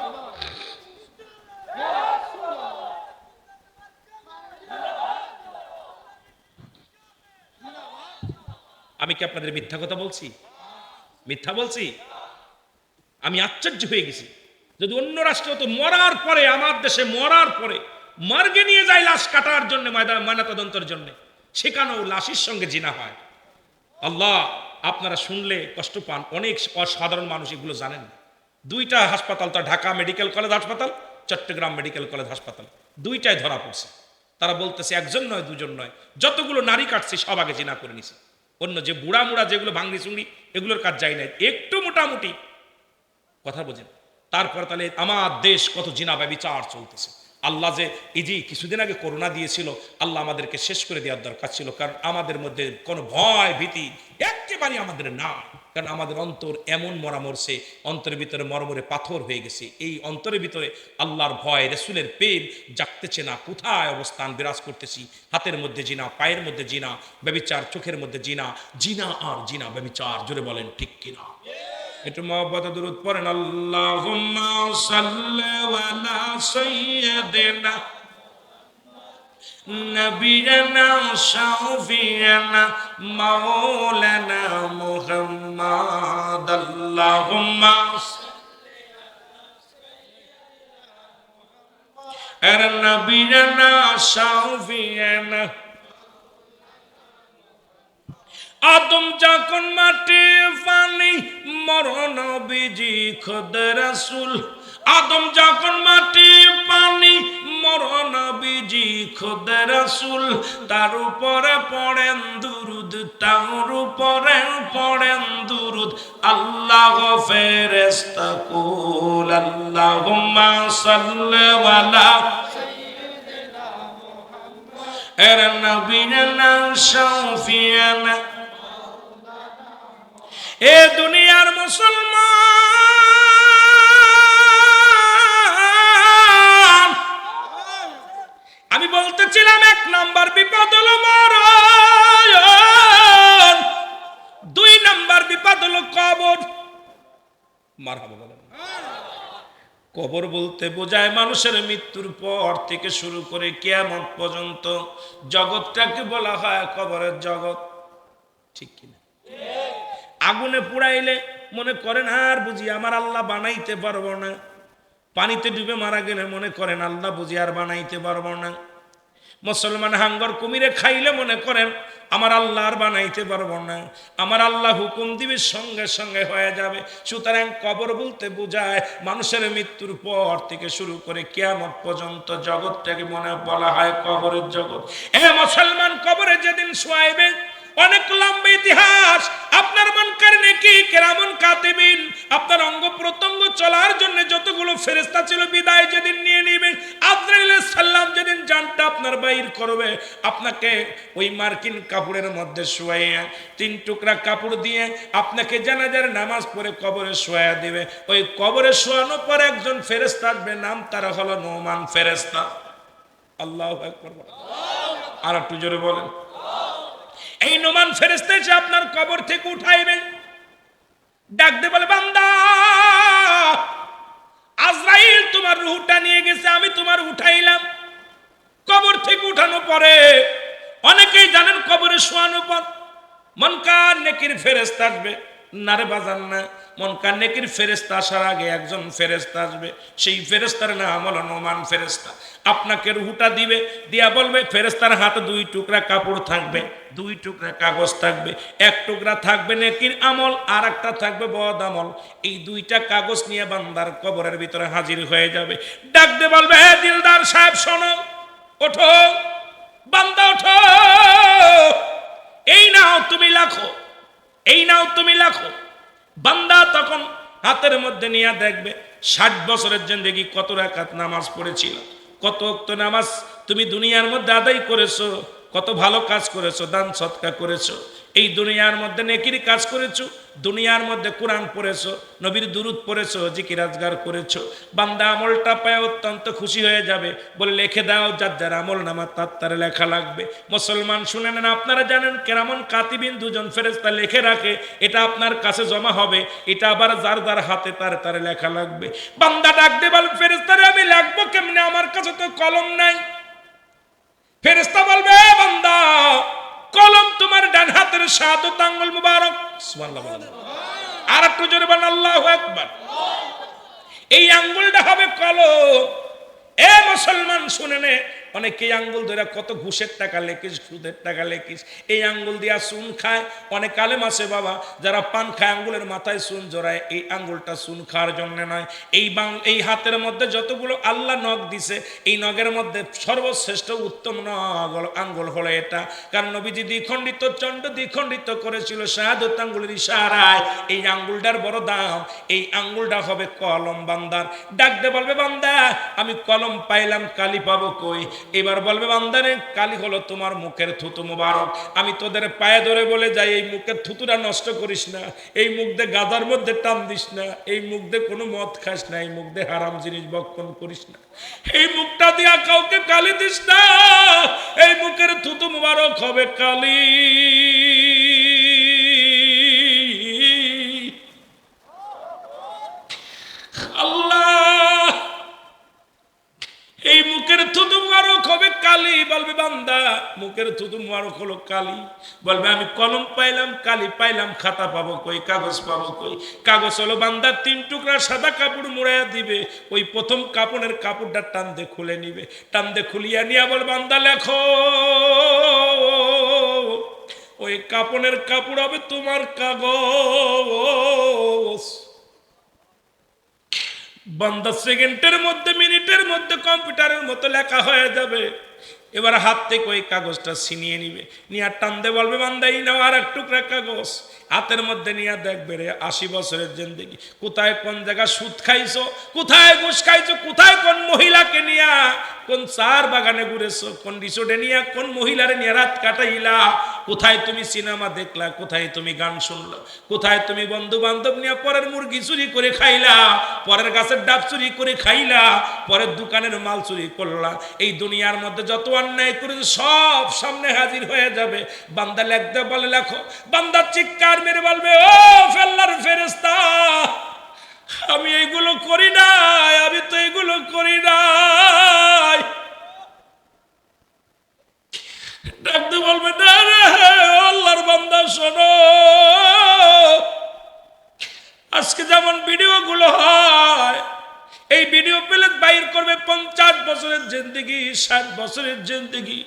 আমি কি আপনাদের মিথ্যা কথা বলছি? মিথ্যা বলছি? আমি আশ্চর্য হয়ে গেছি। যদি অন্য রাষ্ট্র হতো, মরার পরে, আমার দেশে মরার পরে মর্গে নিয়ে যায় লাশ কাটার জন্য, ময়নাতদন্তের জন্য, সেখানেও লাশের সঙ্গে জিনা হয়। আল্লাহ, আপনারা শুনলে কষ্ট পান। অনেক অসাধারণ মানুষ এগুলো জানেন না। দুইটা হাসপাতাল, তো ঢাকা মেডিকেল কলেজ হাসপাতাল, চট্টগ্রাম মেডিকেল কলেজ হাসপাতাল, দুইটাই ধরা পড়ছে। তারা বলতেছে একজন নয়, দুজন নয়, যতগুলো নারী কাটছে সব আগে জিনা করে নিছে। অন্য যে বুড়া মুড়া যেগুলো ভাঙড়ি চুংড়ি, এগুলোর কাজ যায় নাই, একটু মোটামুটি কথা বোঝেন। তারপর তাহলে আমার দেশ কত জিনা ব্যভিচার চলতেছে। আল্লাহ যে এই যে কিছুদিন আগে করোনা দিয়েছিল, আল্লাহ আমাদেরকে শেষ করে দেওয়ার দরকার ছিল। কারণ আমাদের মধ্যে কোনো ভয় ভীতি একেবারে আমাদের না। কারণ আমাদের অন্তর এমন মরা মরছে, অন্তরের ভিতরে মরমরে পাথর হয়ে গেছে। এই অন্তরের ভিতরে আল্লাহর ভয়, রসুলের প্রেম জাগতেছে না। কোথায় অবস্থান বিরাজ করতেছি? হাতের মধ্যে জিনা, পায়ের মধ্যে জিনা, ব্যভিচার, চোখের মধ্যে জিনা, জিনা আর জিনা, ব্যভিচার। জোরে বলেন ঠিক কিনা? একটু মহব্বত দুরূদ পড়েন। আল্লাহুম্মা সাল্লি আলা সাইয়্যিদিনা নবিয়ানা শাফিয়ানা মাওলানা মুহাম্মদ। আল্লাহুম্মা সাল্লি আলা নবিয়ানা শাফিয়ানা। আদম যখন মাটি পানি, মরণ নবীজি খোদ রাসূল। আদম যখন মাটি পানি, মরণ নবীজি খোদ রাসূল। তার উপরে পড়েন দুরুদ, তার উপরে পড়েন দুরুদ। আল্লাহ ফেরেশতা কুল। আল্লাহুম্মা সাল্লি আলা সাইয়্যিদিনা মুহাম্মদ এর নবিয়ানা শাফিয়ানা। এ দুনিয়ার মুসলমান, আমি বলতেছিলাম 1 নম্বর বিপদ হলো মরণ, 2 নম্বর বিপদ হলো কবর। মারহাবা বলেন। কবর বলতে বোঝায় মানুষের মৃত্যুর পর থেকে শুরু করে কিয়ামত পর্যন্ত জগৎটাকে বলা হয় কবরের জগৎ। ঠিক কিনা? আগুনে পুড়াইলে মনে করেন আর বুঝি আমার আল্লাহ বানাইতে পারবো না। পানিতে ডুবে মারা গেলে মনে করেন আল্লাহ বুঝি আর বানাইতে পারবো না। মুসলমান হাঙ্গর কুমিরে খাইলে মনে করেন আমার আল্লাহ আর বানাইতে পারবো না, আমার আল্লাহ হুকুম দিবে সঙ্গে সঙ্গে হয়ে যাবে। সুতরাং কবর বলতে বোঝায় মানুষের মৃত্যুর পর থেকে শুরু করে কিয়ামত পর্যন্ত জগৎটাকে মনে বলা হয় কবরের জগৎ। এ মুসলমান, কবরে যেদিন শোয়াইবে অনেক লম্বা ইতিহাস। আপনার মুনকার নেকি কিরামুন কাতিবিন, আপনার অঙ্গ প্রত্যঙ্গ চলার জন্য যতগুলো ফেরেশতা ছিল বিদায় যেদিন নিয়ে নেবেন, আজরাইল সাল্লাম যেদিন জানটা আপনার বাইর করবে, আপনাকে ওই মার্কিন কাপড়ের মধ্যে শোয়াইয়া 3 টুকরা কাপড় দিয়ে আপনাকে জানাজার নামাজ পড়ে কবরে শোয়া দিবে। ওই কবরে শোয়ানোর পর একজন ফেরেশতা আসবে, নাম তার হলো নোমান ফেরেশতা। আল্লাহু আকবার। আর একটু জোরে বলেন। এই নোমান ফেরেশতা এসে আপনার কবর থেকে উঠাইবেন, ডাক দিয়ে বলে, বান্দা আজরাইল তোমার রূহটা নিয়ে গেছে, আমি তোমার উঠাইলাম। কবর থেকে উঠানোর পরে অনেকেই জানেন কবরে শোয়ানোর পর মনকার নেকির ফেরেশতা আসবে। না রে বাজান না, মনকার নেকির ফেরেশতা আসার আগে একজন ফেরেশতা আসবে, সেই ফেরেশতার নাম হলো নোমান ফেরেশতা। আপনাকে রূহটা দিবে, দিয়া বলবে, ফেরেশতার হাতে 2 টুকরা কাপড় থাকবে, 2 টুকরা কাগজ থাকবে, 1 টুকরা থাকবে নেকির আমল, আর একটা থাকবে বদ আমল। এই 2টা কাগজ নিয়ে বান্দার কবরের ভিতরে হাজির হয়ে যাবে। ডাক দিয়ে বলবে, হে দিলদার সাহেব শোনো, ওঠো বান্দা ওঠো, এই নাও তুমি লাখো, এই নাও তুমি লাখো। বান্দা তখন হাতের মধ্যে নিয়ে দেখবে 60 বছরের জিন্দেগি কত রাকাত নামাজ পড়েছিল, কত ওয়াক্ত নামাজ তুমি দুনিয়ার মধ্যে আদায় করেছো, কত ভালো কাজ করেছো, দান সদকা করেছো, এই দুনিয়ার মধ্যে নেকির কাজ করেছো, দুনিয়ার মধ্যে কোরআন পড়েছো, নবীর দুরূদ পড়েছো, জিকির আজগার করেছো। বান্দা আমলটা পায় অত্যন্ত খুশি হয়ে যাবে, বলে লিখে দাও, যার যার আমল নামা তার লেখা লাগবে। মুসলমান শুনে নেন, আপনারা জানেন কেরামন কাতিবিন 2 জন ফেরেশতা লিখে রাখে, এটা আপনার কাছে জমা হবে, এটা আবার যার যার হাতে তার লেখা লাগবে। বান্দা ডাক দিয়ে বল, ফেরেশতারে আমি লিখবো কেমনে, আমার কাছে তো কলম নাই। ফেরেশতা বলবে, বান্দা কলম তোমার ডান হাতের শাহাদাত আঙ্গুল মুবারক। সুবহানাল্লাহ বলেন। আর একটু জোরে বলেন আল্লাহু আকবার। এই আঙ্গুলটা হবে কলম। এ মুসলমান শুনে নে, অনেকেই আঙ্গুল ধরে কত ঘুষের টাকা লেখিস, সুদের টাকা লেখিস, এই আঙ্গুল দিয়া চুন খায়। অনেক আলেম আছে বাবা যারা পান খায়, আঙ্গুলের মাথায় চুন জড়ায়, এই আঙ্গুলটা চুন খাওয়ার জন্য নয়। এই হাতের মধ্যে যতগুলো আল্লাহ নখ দিছে, এই নখের মধ্যে সর্বশ্রেষ্ঠ উত্তম আঙ্গুল হলো এটা। কারণ নবীজি দ্বিখণ্ডিত চন্ড দ্বিখণ্ডিত করেছিল শাহাদাত আঙ্গুলের ইশারায়। এই আঙ্গুলটার বড় দাম, এই আঙ্গুলটা হবে কলম বান্দার। ডাক দে বলবে, বান্দা আমি কলম পাইলাম, কালি পাবো কই? এবার বলবে, বান্দারে কালি হলো তোমার মুখের থুতু মুবারক। আমি তোদের পায়ে ধরে বলে যাই, এই মুখের থুতুটা নষ্ট করিস না, এই মুখ দিয়ে গাদার মধ্যে টান দিস না, এই মুখ দিয়ে কোনো মদ খাস না, এই মুখ দিয়ে হারাম জিনিস ভক্ষণ করিস না, এই মুখটা দিয়া কাউকে কালি দিস না, এই মুখের থুতু মুবারক হবে কালি। আল্লাহ, এই মুখের থুতু মুবারক হবে কালি। বলবে, বান্দা মুখের থুতু মুবারক হলো কালি। বলবে, আমি কলম পাইলাম, কালি পাইলাম, খাতা পাবো কই, কাগজ পাবো কই? কাগজ হলো বান্দা 3 টুকরা সাদা কাপড় মুড়াইয়া দিবে, ওই প্রথম কাপড়ের কাপড়টা টান দিয়ে খুলে নিবে, টান দিয়ে খুলিয়া নিয়া বল, বান্দা লেখো। ওই কাপড়ের কাপড় হবে তোমার কাগজ। বান্দা সেকেন্ডের মধ্যে, মিনিটের মধ্যে কম্পিউটারের মতো লেখা হয়ে যাবে। এবার হাত থেকে ওই কাগজটা ছিনিয়ে নিবে, নিয়ে টান দিয়ে বলবে, বান্দা এই নাও আর 1 টুকরা কাগজ। হাতের মধ্যে নিয়ে দেখবে রে 80 বছরের জিন্দেগি কোথায় কোন জায়গা সুদ খাইছো, কোথায় ঘুষ খাইছো, কোথায় কোন মহিলাকে নিয়া, কোন চার বাগানে ঘুরেছো, কোন রিসোর্টে নিয়ে কোন মহিলারে নিয়ে রাত কাটাইলা, কোথায় তুমি সিনেমা দেখলা, কোথায় তুমি গান শুনলা, কোথায় তুমি বন্ধু বান্ধব নিয়ে পরের মুরগি চুরি করে খাইলা, পরের গাছের ডাব চুরি করে খাইলা, পরের দোকানের মাল চুরি করলা। এই দুনিয়ার মধ্যে যত অন্যায় করেছে সব সামনে হাজির হয়ে যাবে। বান্দা লেখতে বলে লেখো। বান্দা চিৎকার মেরে বলবে, ও আল্লাহর ফেরেশতা, আমি এইগুলো করি নাই, আমি তো এগুলো করি নাই। ডাকতে বলবে, না রে আল্লাহর বান্দা শোনো, আজকে যেমন ভিডিও গুলো হয়, এই ভিডিও পেলে বাইর করবে 50 বছরের জিন্দেগি, 60 বছরের জিন্দেগি,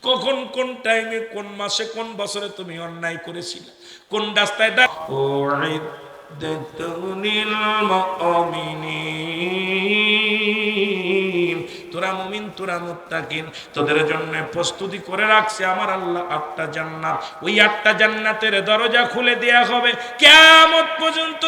কখন কোন টাইমে কোন মাসে কোন বছরে তুমি অন্যায় করেছিলে, কোন রাস্তায় তোরা মুমিন, তোরা মুত্তাকিন, তোদের জন্য প্রস্তুতি করে রাখছে আমার আল্লাহ 8টা জান্নাত। ওই 8টা জান্নাতের দরজা খুলে দেয়া হবে, কিয়ামত পর্যন্ত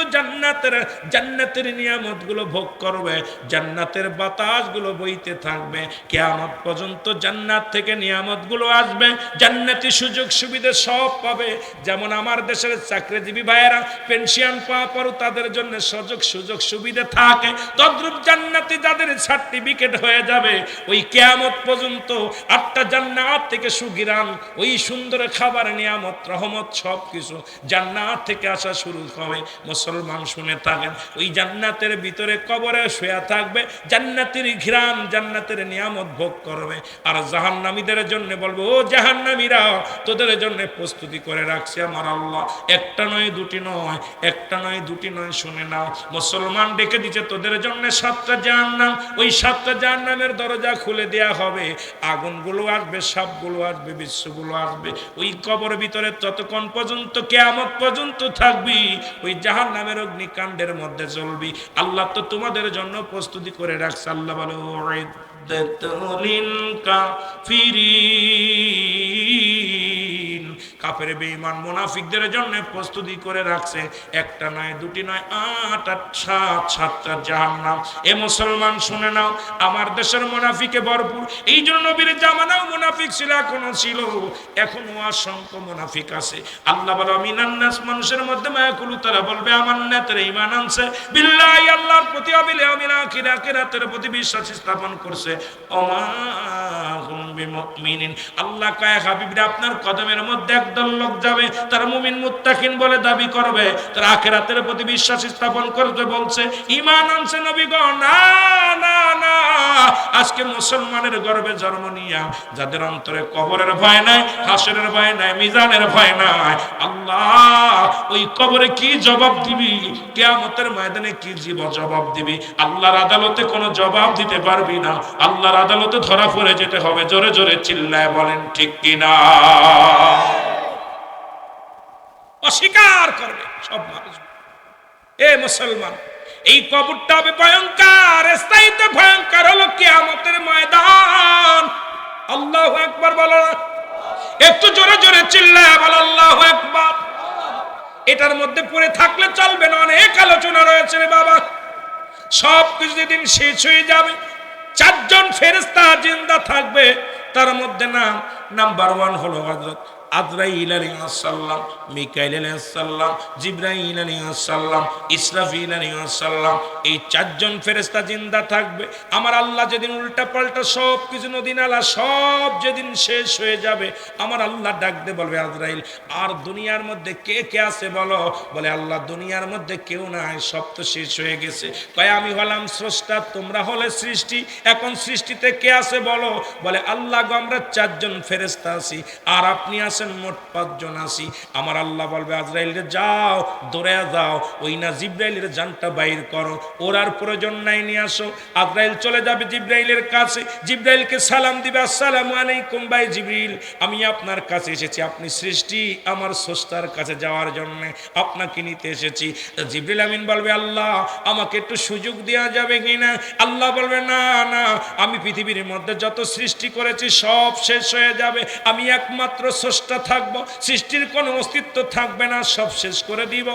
জান্নাতের নিয়ামতগুলো ভোগ করবে, জান্নাতের বাতাসগুলো বইতে থাকবে, কিয়ামত পর্যন্ত জান্নাত থেকে নিয়ামতগুলো আসবে, জান্নাতি সুযোগ সুবিধা সব পাবে। যেমন আমার দেশের চাকরিজীবী ভাইয়েরা পেনশন পাওয়া পরও তাদের জন্য সুযোগ সুবিধা থাকে, তদ্রূপ জান্নাতি যাদের সার্টিফিকেট হয়ে যাবে, ওই কিয়ামত পর্যন্ত 8টা জান্নাত থেকে সুগিরান, ওই সুন্দর খাবার, নিয়ামত, রহমত সবকিছু জান্নাত থেকে আসা শুরু হবে। মুসলমান শুনে থাকেন, ওই জান্নাতের ভিতরে কবরে শুয়ে থাকবে, জান্নাতের ঘিরান, জান্নাতের নিয়ামত ভোগ করবে। আর জাহান্নামীদের জন্য বলবো, ও জাহান্নামীরা, তোদের জন্য প্রস্তুতি করে রাখছে আমার আল্লাহ। একটা নয় দুটি নয়, একটা নয় দুটি নয়, শুনে নাও, মুসলমান ডেকে দিচ্ছে তোদের জন্য 7টা জাহান্নাম। ওই 7টা জাহান্নামের দরজা খুলে দেয়া হবে, আগুনগুলো আসবে, সাপগুলো আসবে, বিশ্বগুলো আসবে। ওই কবরের ভিতরে ততক্ষণ পর্যন্ত, কিয়ামত পর্যন্ত থাকবি, ওই জাহান্নামের অগ্নিকাণ্ডের মধ্যে চলবি। আল্লাহ তো তোমাদের জন্য প্রস্তুতি করে রাখছে। আল্লাহ বলে, কাফের বেঈমান মুনাফিকদের জন্য প্রস্তুতি করে রাখছে, একটা নয় দুটি নয়, 7টা জাহান্নাম। এ মুসলমান শুনে নাও, আমার দেশের মুনাফিকে ভরপুর। এই জন্য নবীর জামানাও মুনাফিক ছিল, এখনো ছিল, এখনো অসংখ্য মুনাফিক আছে। আল্লাহ বলে, মিনান নাস, মানুষের মধ্যে মায়াকুলু, তারা বলবে আমান্না, তারা ঈমান আনছে, বিল্লাহি, আল্লাহর প্রতি, অবিল ইয়াউমিল আখির, আখিরাতের প্রতি বিশ্বাস স্থাপন করছে, ওমা হুম বিমুমিনিন। আল্লাহ কয়, হাবিবরা, আপনার কদমের মধ্যে একদল লোক যাবে, তারা মুমিন মুত্তাকিন বলে দাবি করবে, তারা আখিরাতের প্রতি বিশ্বাস স্থাপন করতে বলছে, ঈমান আনছে। নবী গো, না না না, আজকে মুসলমানের গর্বে জন্ম নিয়া যাদের অন্তরে কবরের ভয় নাই, হাসরের ভয় নাই, মিজানের ভয় নাই, আল্লাহ ওই কবরে কি জবাব দিবি, কিয়ামতের ময়দানে কি জবাব দিবি? আল্লাহর আদালতে কোনো জবাব দিতে পারবি না, আল্লাহর আদালতে ধরা পড়ে যেতে হবে। জোরে জোরে চিল্লায় বলেন ঠিক কিনা? অস্বীকার করবে সব মানুষ। এ মুসলমান, এই কবরটা হবে ভয়ঙ্কর, স্থায়ীতে ভয়ঙ্কর হলো কিয়ামতের ময়দান। আল্লাহু আকবার বলো, একটু জোরে জোরে চিল্লায় বলো আল্লাহু আকবার। এটার মধ্যে পড়ে থাকলে চলবে না, অনেক আলোচনা রয়েছে রে বাবা। সব কিছু যেদিন শেষ হয়ে যাবে, 4 জন ফেরেশতা জিন্দা থাকবে। তার মধ্যে নাম্বার 1 হলো হযরত আজরাইল আলাইহিস সালাম, মিকাইল আলাইহিস সালাম, জিবরাইল আলাইহিস সালাম, ইসরাফিল আলাইহিস সালাম। এই 4 জন ফেরেশতা জিন্দা থাকবে। আমার আল্লাহ যেদিন উল্টা পাল্টা সব কিছু, নদী নালা সব যেদিন শেষ হয়ে যাবে, আমার আল্লাহ ডাক দিয়ে বলবে, আজরাইল, আর দুনিয়ার মধ্যে কে কে আছে বলো? বলে, আল্লাহ দুনিয়ার মধ্যে কেউ নাই, সব তো শেষ হয়ে গেছে। কয়, আমি হলাম স্রষ্টা, তোমরা হলে সৃষ্টি, এখন সৃষ্টিতে কে আছে বলো? বলে, আল্লাহ গো, আমরা 4 জন ফেরেশতা আছি, আর আপনি আছেন মোট 5 জন আছি। আমার আল্লাহ বলবে, আজরাইল রে, যাও, দৌড়ে যাও, ওই না জিবরাইলের জানটা বাইর করো, ওর আর প্রয়োজন নাই, নিয়ে আসো। আজরাইল চলে যাবে জিবরাইলের কাছে, জিবরাইলকে সালাম দিবে, আসসালামু আলাইকুম ভাই জিবরিল, আমি আপনার কাছে এসেছি, আপনি সৃষ্টি, আমার স্রষ্টার কাছে যাওয়ার জন্য আপনাকে নিতে এসেছি। জিবরিল আমিন বলবে, আল্লাহ আমাকে একটু সুযোগ দেওয়া যাবে কিনা? আল্লাহ বলবে, না না, আমি পৃথিবীর মধ্যে যত সৃষ্টি করেছি সব শেষ হয়ে যাবে, আমি একমাত্র স্রষ্টা থাকবো, সৃষ্টির কোনো অস্তিত্ব থাকবে না, সব শেষ করে দিব।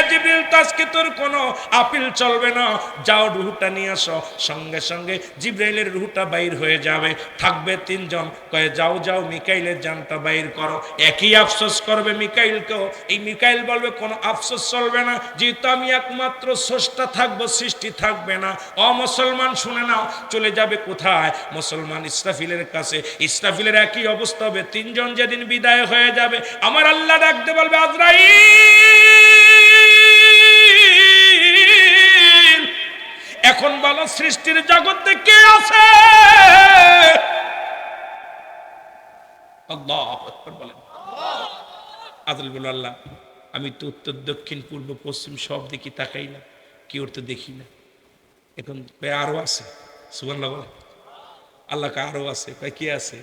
জিবরিল, আজকে তোর কোনো আপিল চলবে না, যাও রূহটা নিয়ে আসো। সঙ্গে সঙ্গে জিবরাইলের রূহটা বাইর হয়ে যাবে, থাকবে 3 জন। কয়ে, যাও যাও, মিকাইলের জানটা বাইর করো। একই আফসোস করবে মিকাইলকেও। এই মিকাইল বলবে, কোনো আফসোস চলবে না, যেহেতু আমি একমাত্র স্রষ্টা থাকবো, সৃষ্টি থাকবে না। মুসলমান শুনে নাও, চলে যাবে কোথায়? মুসলমান ইসরাফিলের কাছে। ইসরাফিলের একই অবস্থা হবে, 3 জন যেদিন বিদায় হয়ে যাবে, আমার আল্লাহ ডাকতে বলবে, আজরাইল, এখন বলো সৃষ্টির জগতে কে আছে? আল্লাহু আকবার বলেন। আজরাইল বলল, আল্লাহ, আমি তো উত্তর দক্ষিণ পূর্ব পশ্চিম সব দিকে তাকাই না, কেউ তো দেখি না। এখন আরো আছে, সুবহানাল্লাহ বলেন। আল্লাহ কে আরো আছে? কয়, কে আছে?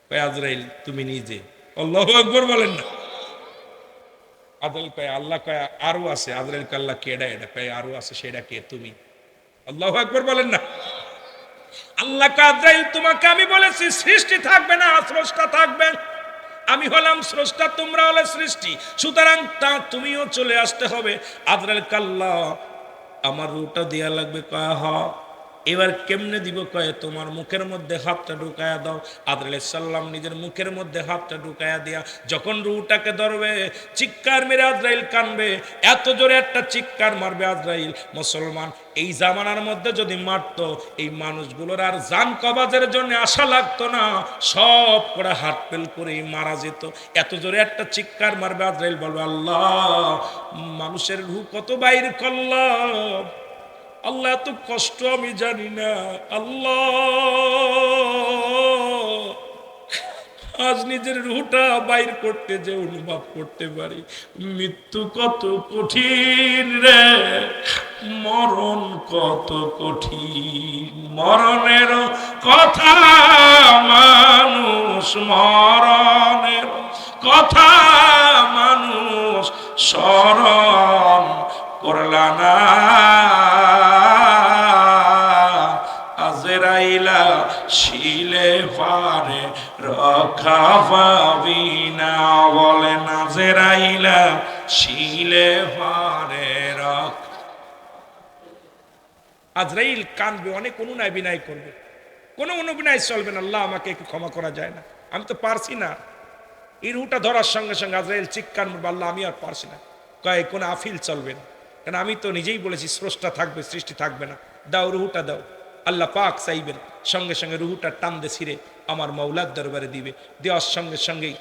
কয়, আজরাইল তুমি নিজে। আল্লাহু আকবার বলেন না। আজরাইল কয়, আল্লাহ কয় আরো আছে। আজরাইল কয়, আল্লাহ কেডা? এটা কয়, আরো আছে, সেটা কে? তুমি। আল্লাহু আকবার বলেন না। আল্লাহ আজরাইল তোমাকে আমি বলেছি সৃষ্টি থাকবে না, স্রষ্টা থাকবে। আমি হলাম স্রষ্টা, তোমরা হলে সৃষ্টি, সুতরাং তা তুমিও চলে আসতে হবে। আজরাইল কাল্লা আমার রুটা দেয়া লাগবে, কয় হ। এবার কেমনে দিব, কয়ে তোমার মুখের মধ্যে হাতটা ঢুকায়া দাও। আদর সাল্লাম নিজের মুখের মধ্যে হাতটা ঢুকায়া দিয়া যখন রুটাকে ধরবে, চিৎকার মেরে আজরাইল কানবে, এত জোরে একটা চিৎকার মারবে আজরাইল। মুসলমান এই জামানার মধ্যে যদি মারত, এই মানুষগুলোর আর জান কবাজের জন্য আশা লাগতো না, সব করে হাত ফেল করেই মারা যেত। এত জোরে একটা চিৎকার মারবে আজরাইল, বলবে আল্লাহ মানুষের রূহ কত বাইর করলাম, আল্লাহ এত কষ্ট আমি জানি না, আল্লাহ আজ নিজের রুহটা বাইর করতে যে অনুভব করতে পারি, মৃত্যু কত কঠিন রে, মরণ কত কঠিন, মরণের কথা মানুষ, মরণের কথা মানুষ স্মরণ করলা না, আজরাইলা শিলে পারে রক্ষা পাবি না, বলেন আজরাইলা শিলে পারে রক্ষা। আজরাইল কানবে, অনেক অনুনয় বিনয় করবে, কোনো অনুবিনয় চলবে না, আল্লাহ আমাকে একটু ক্ষমা করা যায় না, আমি তো পারছি না। এই রুটা ধরার সঙ্গে সঙ্গে আজরাইল চিৎকার মারবে, আল্লাহ আমি আর পারছি না। কয় কোনো আফিল চলবে না, কারণ আমি তো নিজেই বলেছি স্রষ্টা থাকবে, সৃষ্টি থাকবে না, দাও রুহুটা দাও। আল্লাহ পাক চাইবেন, সঙ্গে সঙ্গে রুহুটা টান দে ছিঁড়ে আমার মৌলার দরবারে দিবে। দেওয়ার সঙ্গে সঙ্গেই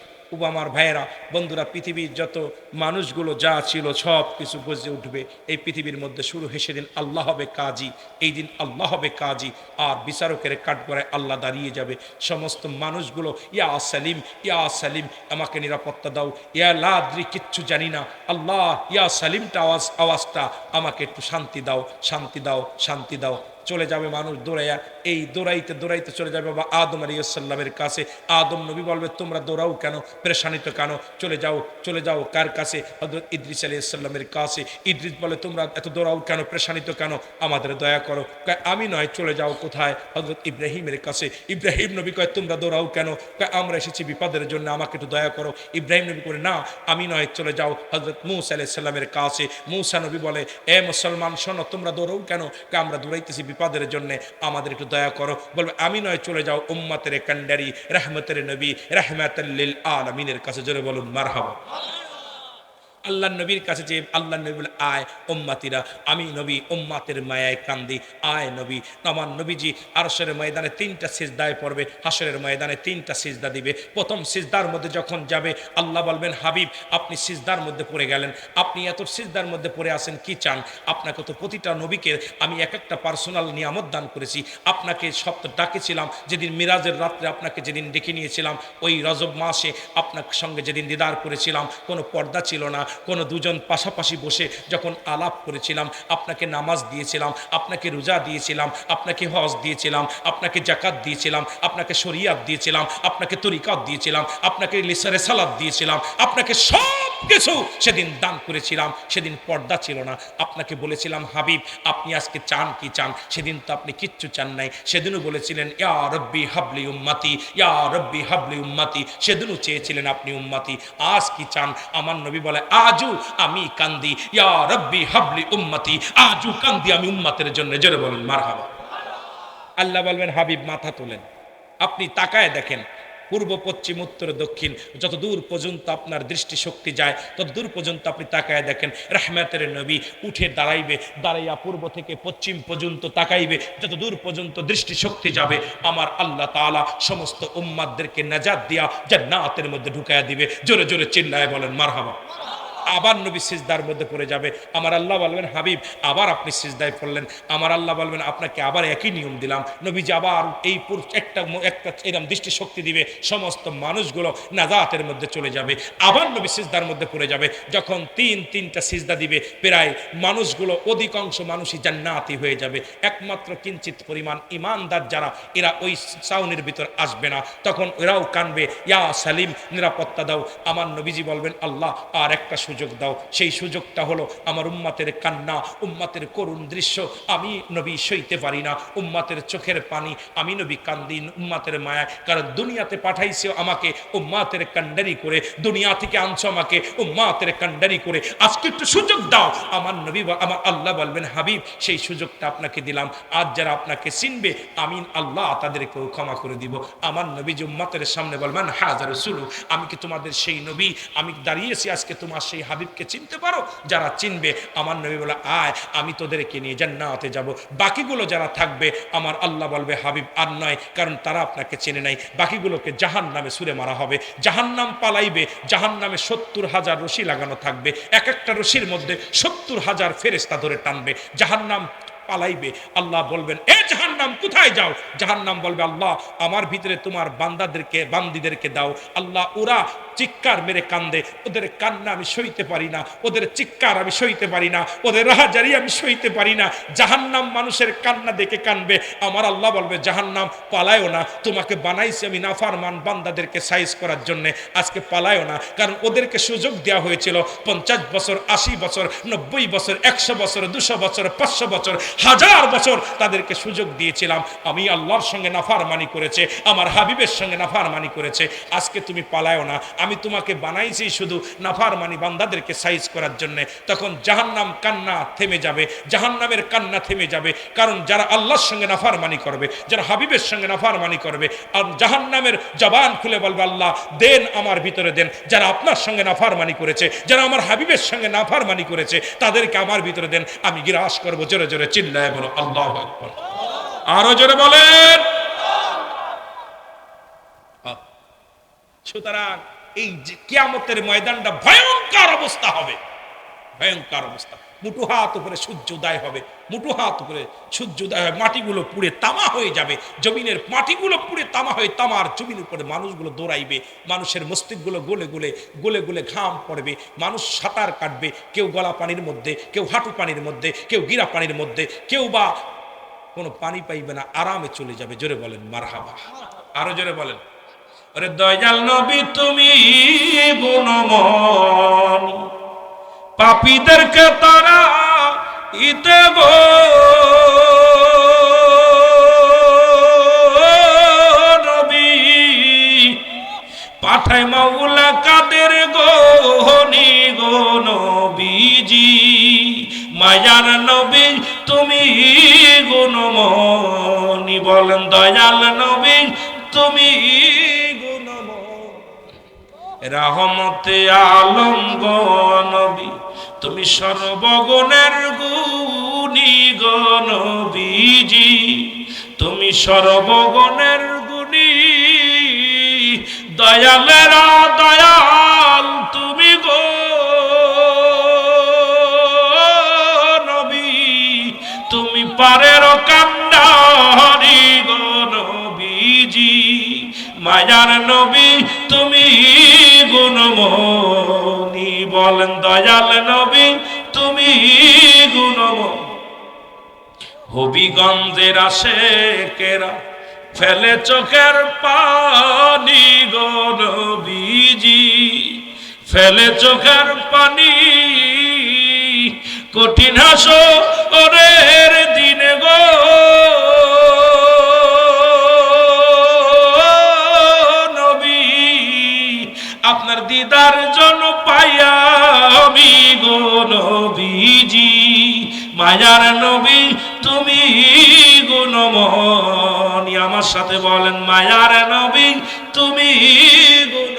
আমার ভাইয়েরা, বন্ধুরা, পৃথিবীর যত মানুষগুলো যা ছিল সব কিছু গজে উঠবে। এই পৃথিবীর মধ্যে শুরু হেসে দিন আল্লাহ হবে কাজী, এই দিন আল্লাহ হবে কাজী, আর বিচারকের কাঠগড়ায় আল্লাহ দাঁড়িয়ে যাবে। সমস্ত মানুষগুলো ইয়া সালিম, ইয়া সালিম, আমাকে নিরাপত্তা দাও, ইয়া লাদ্রি, কিচ্ছু জানি না, আল্লাহ ইয়া সালিমটা আওয়াজটা আমাকে একটু শান্তি দাও, শান্তি দাও, শান্তি দাও। চলে যাবে মানুষ দৌড়াইয়া, এই দৌড়াইতে দৌড়াইতে চলে যাবে বাবা আদম আলাইহিস সালামের কাছে। আদম নবী বলবে তোমরা দৌড়াও কেন, পেরেশানিত কেন, চলে যাও, চলে যাও কার কাছে, হযরত ইদ্রিস আলাইহিস সালামের কাছে। ইদ্রিস বলে তোমরা এত দৌড়াও কেন, পেরেশানিত কেন, আমাদের দয়া করো। কয় আমি নয়, চলে যাও কোথায়, হযরত ইব্রাহিমের কাছে। ইব্রাহিম নবী কয় তোমরা দৌড়াও কেন, কয় আমরা এসেছি বিপদের জন্য, আমাকে একটু দয়া করো। ইব্রাহিম নবী করে না আমি নয়, চলে যাও হযরত মূসা আলাইহিস সালামের কাছে। মূসা নবী বলে এ মুসলমান শোনো, তোমরা দৌড়াও কেন, কয় আমরা দৌড়াইতেছি বিপদের জন্য, আমাদের একটু দয়া করো। বলবে আমি নয়, চলে যাও উম্মতের কান্ডারি রাহমাতের নবী রাহমাতাল লিল আলামিনের কাছে। জোরে বলুন মারহাবা। আল্লাহ নবীর কাছে যে আল্লাহ নবী বলে আয় উম্মাতিরা, আমি নবী উম্মাতের মায়ায় কান্দি, আয় নবী। আমার নবীজি আরশের ময়দানে 3টা সিজদায় পড়বে, হাসরের ময়দানে 3টা সিজদা দিবে। প্রথম সিজদার মধ্যে যখন যাবে আল্লাহ বলবেন হাবিব আপনি সিজদার মধ্যে পড়ে গেলেন, আপনি এত সিজদার মধ্যে পড়ে আসেন কি চান, আপনাকে তো প্রতিটা নবীকে আমি এক একটা পার্সোনাল নিয়ামত দান করেছি, আপনাকে সব তো ডাকেছিলাম যেদিন মিরাজের রাত্রে, আপনাকে যেদিন ডেকে নিয়েছিলাম ওই রজব মাসে, আপনার সঙ্গে যেদিন দিদার করেছিলাম, কোনো পর্দা ছিল না, কোনো দুজন পাশাপাশি বসে যখন আলাপ করেছিলাম, আপনাকে নামাজ দিয়েছিলাম, আপনাকে রোজা দিয়েছিলাম, আপনাকে হজ দিয়েছিলাম, আপনাকে জাকাত দিয়েছিলাম, আপনাকে শরিয়াত দিয়েছিলাম, আপনাকে তরিকাত দিয়েছিলাম, আপনাকে রিসালাত দিয়েছিলাম, আপনাকে সব কিছু সেদিন দান করেছিলাম। সেদিন পর্দা ছিল না, আপনাকে বলেছিলাম হাবিব আপনি আজকে চান কি চান, সেদিন তো আপনি কিচ্ছু চান নাই। সেদিনও বলেছিলেন ইয়া রব্বি হাবলি উম্মতি, ইয়া রব্বি হাবলি উম্মতি, সেদিনও চেয়েছিলেন আপনি উম্মতি। আজ কি চান? আমার নবী বলে আজও আমি কান্দি, ইয়া রব্বি হাবলি উম্মতি, আজও কান্দি আমি উম্মতের জন্য। জোরে বলেন মারহাবা। আল্লাহ বলবেন হাবিব মাথা তোলেন, আপনি তাকায় দেখেন পূর্ব পশ্চিম উত্তর দক্ষিণ যত দূর পর্যন্ত আপনার দৃষ্টি শক্তি যায় তত দূর পর্যন্ত আপনি তাকায় দেখেন। রহমতের নবী উঠে দাঁড়াইবে, দাঁড়াইয়া পূর্ব থেকে পশ্চিম পর্যন্ত তাকাইবে, যত দূর পর্যন্ত দৃষ্টি শক্তি যাবে আমার আল্লাহ তাআলা সমস্ত উম্মাতদেরকে নাজাত দিয়া জান্নাতের মধ্যে ঢুকায়া দিবে। জোরে জোরে চিল্লায় বলেন মারহাবা। আবার নবী সিজদার মধ্যে পড়ে যাবে, আমার আল্লাহ বলবেন হাবিব আবার আপনি সিজদায় পড়লেন, আমার আল্লাহ বলবেন আপনাকে আবার একই নিয়ম দিলাম। নবীজি আবার এই একটা এরকম দৃষ্টি শক্তি দিবে, সমস্ত মানুষগুলো নাজাতের মধ্যে চলে যাবে। আবার নবী সিজদার মধ্যে পড়ে যাবে, যখন তিনটা সিজদা দিবে প্রায় মানুষগুলো অধিকাংশ মানুষই জান্নাতি হয়ে যাবে, একমাত্র কিঞ্চিত পরিমাণ ইমানদার যারা এরা ওই ছাউনির ভিতর আসবে না, তখন এরাও কানবে ইয়া সালিম নিরাপত্তা দাও। আমার নবীজি বলবেন আল্লাহ আর একটা সুযোগ দাও। সেই সুযোগটা হলো আমার উম্মতের কান্না, উম্মতের করুণ দৃশ্য আমি নবী সইতে পারি না, উম্মতের চোখের পানি আমি নবী কান্দি উম্মতের মায়া, কারণ দুনিয়াতে পাঠাইছে আমাকে উম্মতের কান্ডারি করে, দুনিয়া থেকে আনছো আমাকে উম্মতের কান্ডারি করে, আজকে একটু সুযোগ দাও। আমার নবী আমার আল্লাহ বলবেন হাবিব সেই সুযোগটা আপনাকে দিলাম, আজ যারা আপনাকে চিনবে আমি আল্লাহ তাদেরকেও ক্ষমা করে দিব। আমার নবী যে উম্মতের সামনে বলবেন হাজার রাসূল, আমি কি তোমাদের সেই নবী, আমি দাঁড়িয়েছি আজকে তোমার সেই হাবিবকে চিনতে পারো? যারা চিনবে আমার নবী বলে আয় আমি তোদেরকে নিয়ে জান্নাতে যাব। বাকিগুলো যারা থাকবে আমার আল্লাহ বলবে হাবিব আর নয়, কারণ তারা আপনাকে চেনে নাই, বাকিগুলোকে জাহান্নামে ছুঁড়ে মারা হবে, জাহান্নাম পালাইবে, জাহান্নামে 70,000 রশি লাগানো থাকবে, এক একটা রশির মধ্যে 70,000 ফেরেশতা ধরে টানবে, জাহান্নাম পালাইবে। আল্লাহ বলবেন এ জাহান্নাম কোথায় যাও? জাহান্নাম বলবে আল্লাহ আমার ভিতরে তোমার বান্দিদেরকে দাও। আল্লাহ ওরা চিৎকার মেরে কান্দে, ওদের কান্না আমি সইতে পারি না, ওদের চিৎকার আমি সইতে পারি না, ওদের রাহাজারি আমি সইতে পারি না। জাহান্নাম মানুষের কান্না দেখে কানবে, আমার আল্লাহ বলবে জাহান্নাম পালায়ও না, তোমাকে বানাইছি আমি নাফরমান বান্দাদেরকে সাইজ করার জন্য, আজকে পালায়ও না। কারণ ওদেরকে সুযোগ দেওয়া হয়েছিল 50 বছর, 80 বছর, 90 বছর, 100 বছর, 200 বছর, 500 বছর, 1000 বছর তাদেরকে সুযোগ দিয়েছিলাম। আমি আল্লাহর সঙ্গে নাফরমানি করেছে, আমার হাবিবের সঙ্গে নাফরমানি করেছে, আজকে তুমি পালায়ও না, আমি তোমাকে বানাইছি শুধু নাফরমানি বান্দাদেরকে সাইজ করার জন্য। তখন জাহান্নাম কান্না থেমে যাবে, জাহান্নামের কান্না থেমে যাবে, কারণ যারা আল্লাহর সঙ্গে নাফরমানি করবে, যারা হাবিবের সঙ্গে নাফরমানি করবে, আর জাহান্নামের জবান খুলে বলবে আল্লাহ দেন আমার ভিতরে দেন। যারা আপনার সঙ্গে নাফরমানি করেছে, যারা আমার হাবিবের সঙ্গে নাফরমানি করেছে তাদেরকে আমার ভিতরে দেন, আমি গ্রাস করব। জোরে জোরে চিল্লায় বলো আল্লাহু আকবার, আরো জোরে বলেন। সুতরাং এই কিয়ামতের ময়দানটা ভয়ঙ্কর অবস্থা হবে, ভয়ঙ্কর অবস্থা। মুঠো হাত উপরে সূর্য উদয় হবে, মুঠো হাত উপরে সূর্য উদয় হবে, মাটিগুলো পুড়ে তামা হয়ে যাবে, জমিনের মাটিগুলো পুড়ে তামা হয়ে তামার জমির উপরে মানুষগুলো দৌড়াইবে, মানুষের মস্তিষ্কগুলো গলে গলে গলে গলে ঘাম পড়বে, মানুষ সাঁতার কাটবে, কেউ গলা পানির মধ্যে, কেউ হাঁটু পানির মধ্যে, কেউ গিরা পানির মধ্যে, কেউ বা কোনো পানি পাইবে না, আরামে চলে যাবে। জোরে বলেন মারহাবা, আরো জোরে বলেন। আরে দয়াল নবী তুমি গুণময়, পাপীদেরকে তারা ইতে গো নবী পাঠায় মাওলা কাদের গনি গো নবীজি, মায়ার নবী তুমি গুণময়, বলেন দয়াল নবী তুমি রহমতে আলম গো নবী তুমি সর্বগুণের গুণী গো নবীজি, তুমি সর্বগুণের গুণী, দয়ালের দয়াল তুমি গো নবী, তুমি পারের কান্ডারি গো নবীজি, মায়ার নবী তুমি গুণময়ী, বলেন দয়াল নবী তুমি গুণময়ী। হবিগঞ্জের আশেকেরা ফেলে চোখের পানি গো নবীজি, ফেলে চোখের পানি, কঠিন হাসরের দিনে গো আপনার দিদার জন পাইয়া আমি গো নবীজি, মায়ার নবী তুমি গুণময়, আমার সাথে বলেন মায়ার নবী তুমি গুণ।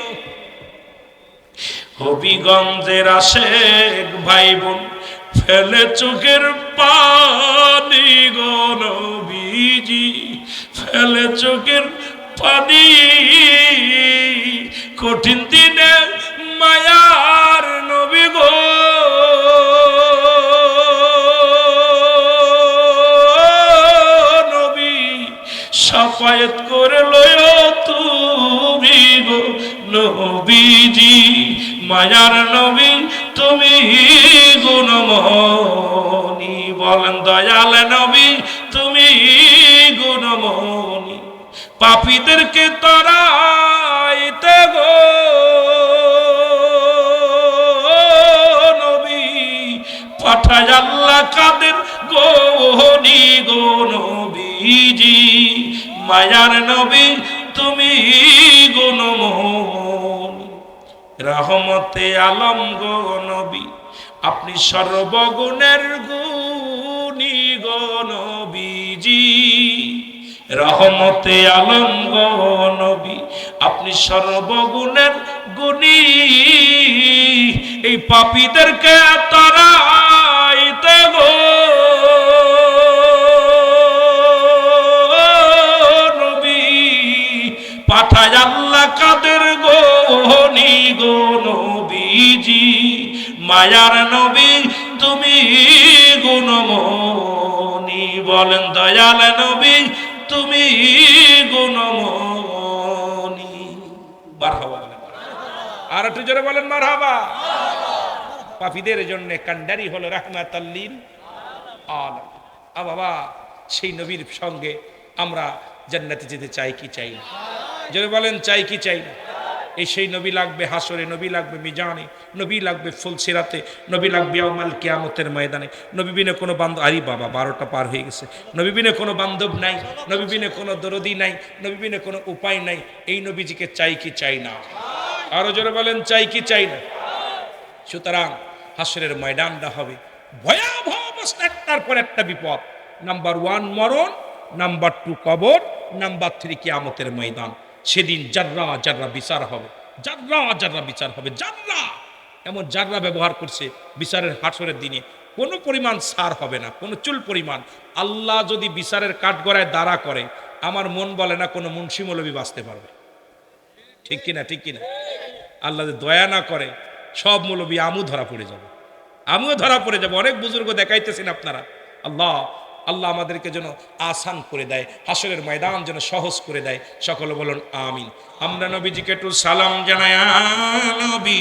হবিগঞ্জের আশেক ভাই বোন ফেলে চোখের পানি গো নবীজি, ফেলে চোখের পানি, কঠিন দিনে মায়ার নবী গো নবী সাফায়াত করে লয় তুমি গো নবীজি, মায়ার নবী তুমি গুণময়ী, বলেন দয়াল নবী তুমি গুণময়ী, পাপীদেরকে তারাইতে গো পাঠায় আল্লাহ কাদের গনি গো নবীজি মায়ার নবী তুমি গুণমোহন রহমতে আলম গো নবী আপনি সর্বগুণের গুণী গো নবীজি রহমতে আলম গো নবী আপনি সর্বগুণের গুণী এই পাপীদেরকে তারাইতে গো নবী পাঠায় আল্লাহ কাদের গনি গো নবীজি মায়ার নবী তুমি গুণমণি বলেন দয়াল নবী তুমি গুণমণি মারহাবা বলেন আর একটু জোরে বলেন মারহাবা পাপীদের জন্য কান্ডারি হলো রাহমাতাল লিল আলামিন বাবা সেই নবীর সঙ্গে আমরা জান্নাতে যেতে চাই কি চাই না জোরে বলেন চাই কি চাই না এই সেই নবী লাগবে হাসরে নবী লাগবে মিজানে নবী লাগবে ফুলসিরাতে নবী লাগবে ইয়াউমাল কিয়ামতের ময়দানে নবী বিনে কোনো বান্ধব আরে বাবা 12টা পার হয়ে গেছে নবী বিনে কোনো বান্ধব নাই নবী বিনে কোনো দরদি নাই নবী বিনে কোনো উপায় নাই এই নবীজিকে চাই কি চাই না আরো জোরে বলেন চাই কি চাই না সুতরাং হাসরের ময়দানটা হবে ভয়াবহ অবস্থা একটার পর একটা বিপদ নাম্বার 1 মরণ নাম্বার 2 কবর নাম্বার 3 কিয়ামতের ময়দান সেদিন জাররা জাররা বিচার হবে জাররা জাররা বিচার হবে জাররা এমন জাররা ব্যবহার করছে বিচারের হাসরের দিনে কোনো পরিমাণ সার হবে না কোনো চুল পরিমাণ আল্লাহ যদি বিচারের কাঠগড়ায় দাঁড়া করে আমার মন বলে না কোনো মুন্সি মৌলবী বাঁচতে পারবে ঠিক কিনা ঠিক কিনা আল্লাহ যদি দয়া না করে সব মৌলবী আমু ধরা পড়ে যাবে আমিও ধরা পড়ে যাবো অনেক বুজুর্গ দেখাইতেছেন আপনারা আল্লাহ আল্লাহ আমাদেরকে যেন আসান করে দেয় হাসরের ময়দান যেন সহজ করে দেয় সকলে বলুন আমিন আমরা নবীজিকে একটু সালাম জানাই নবী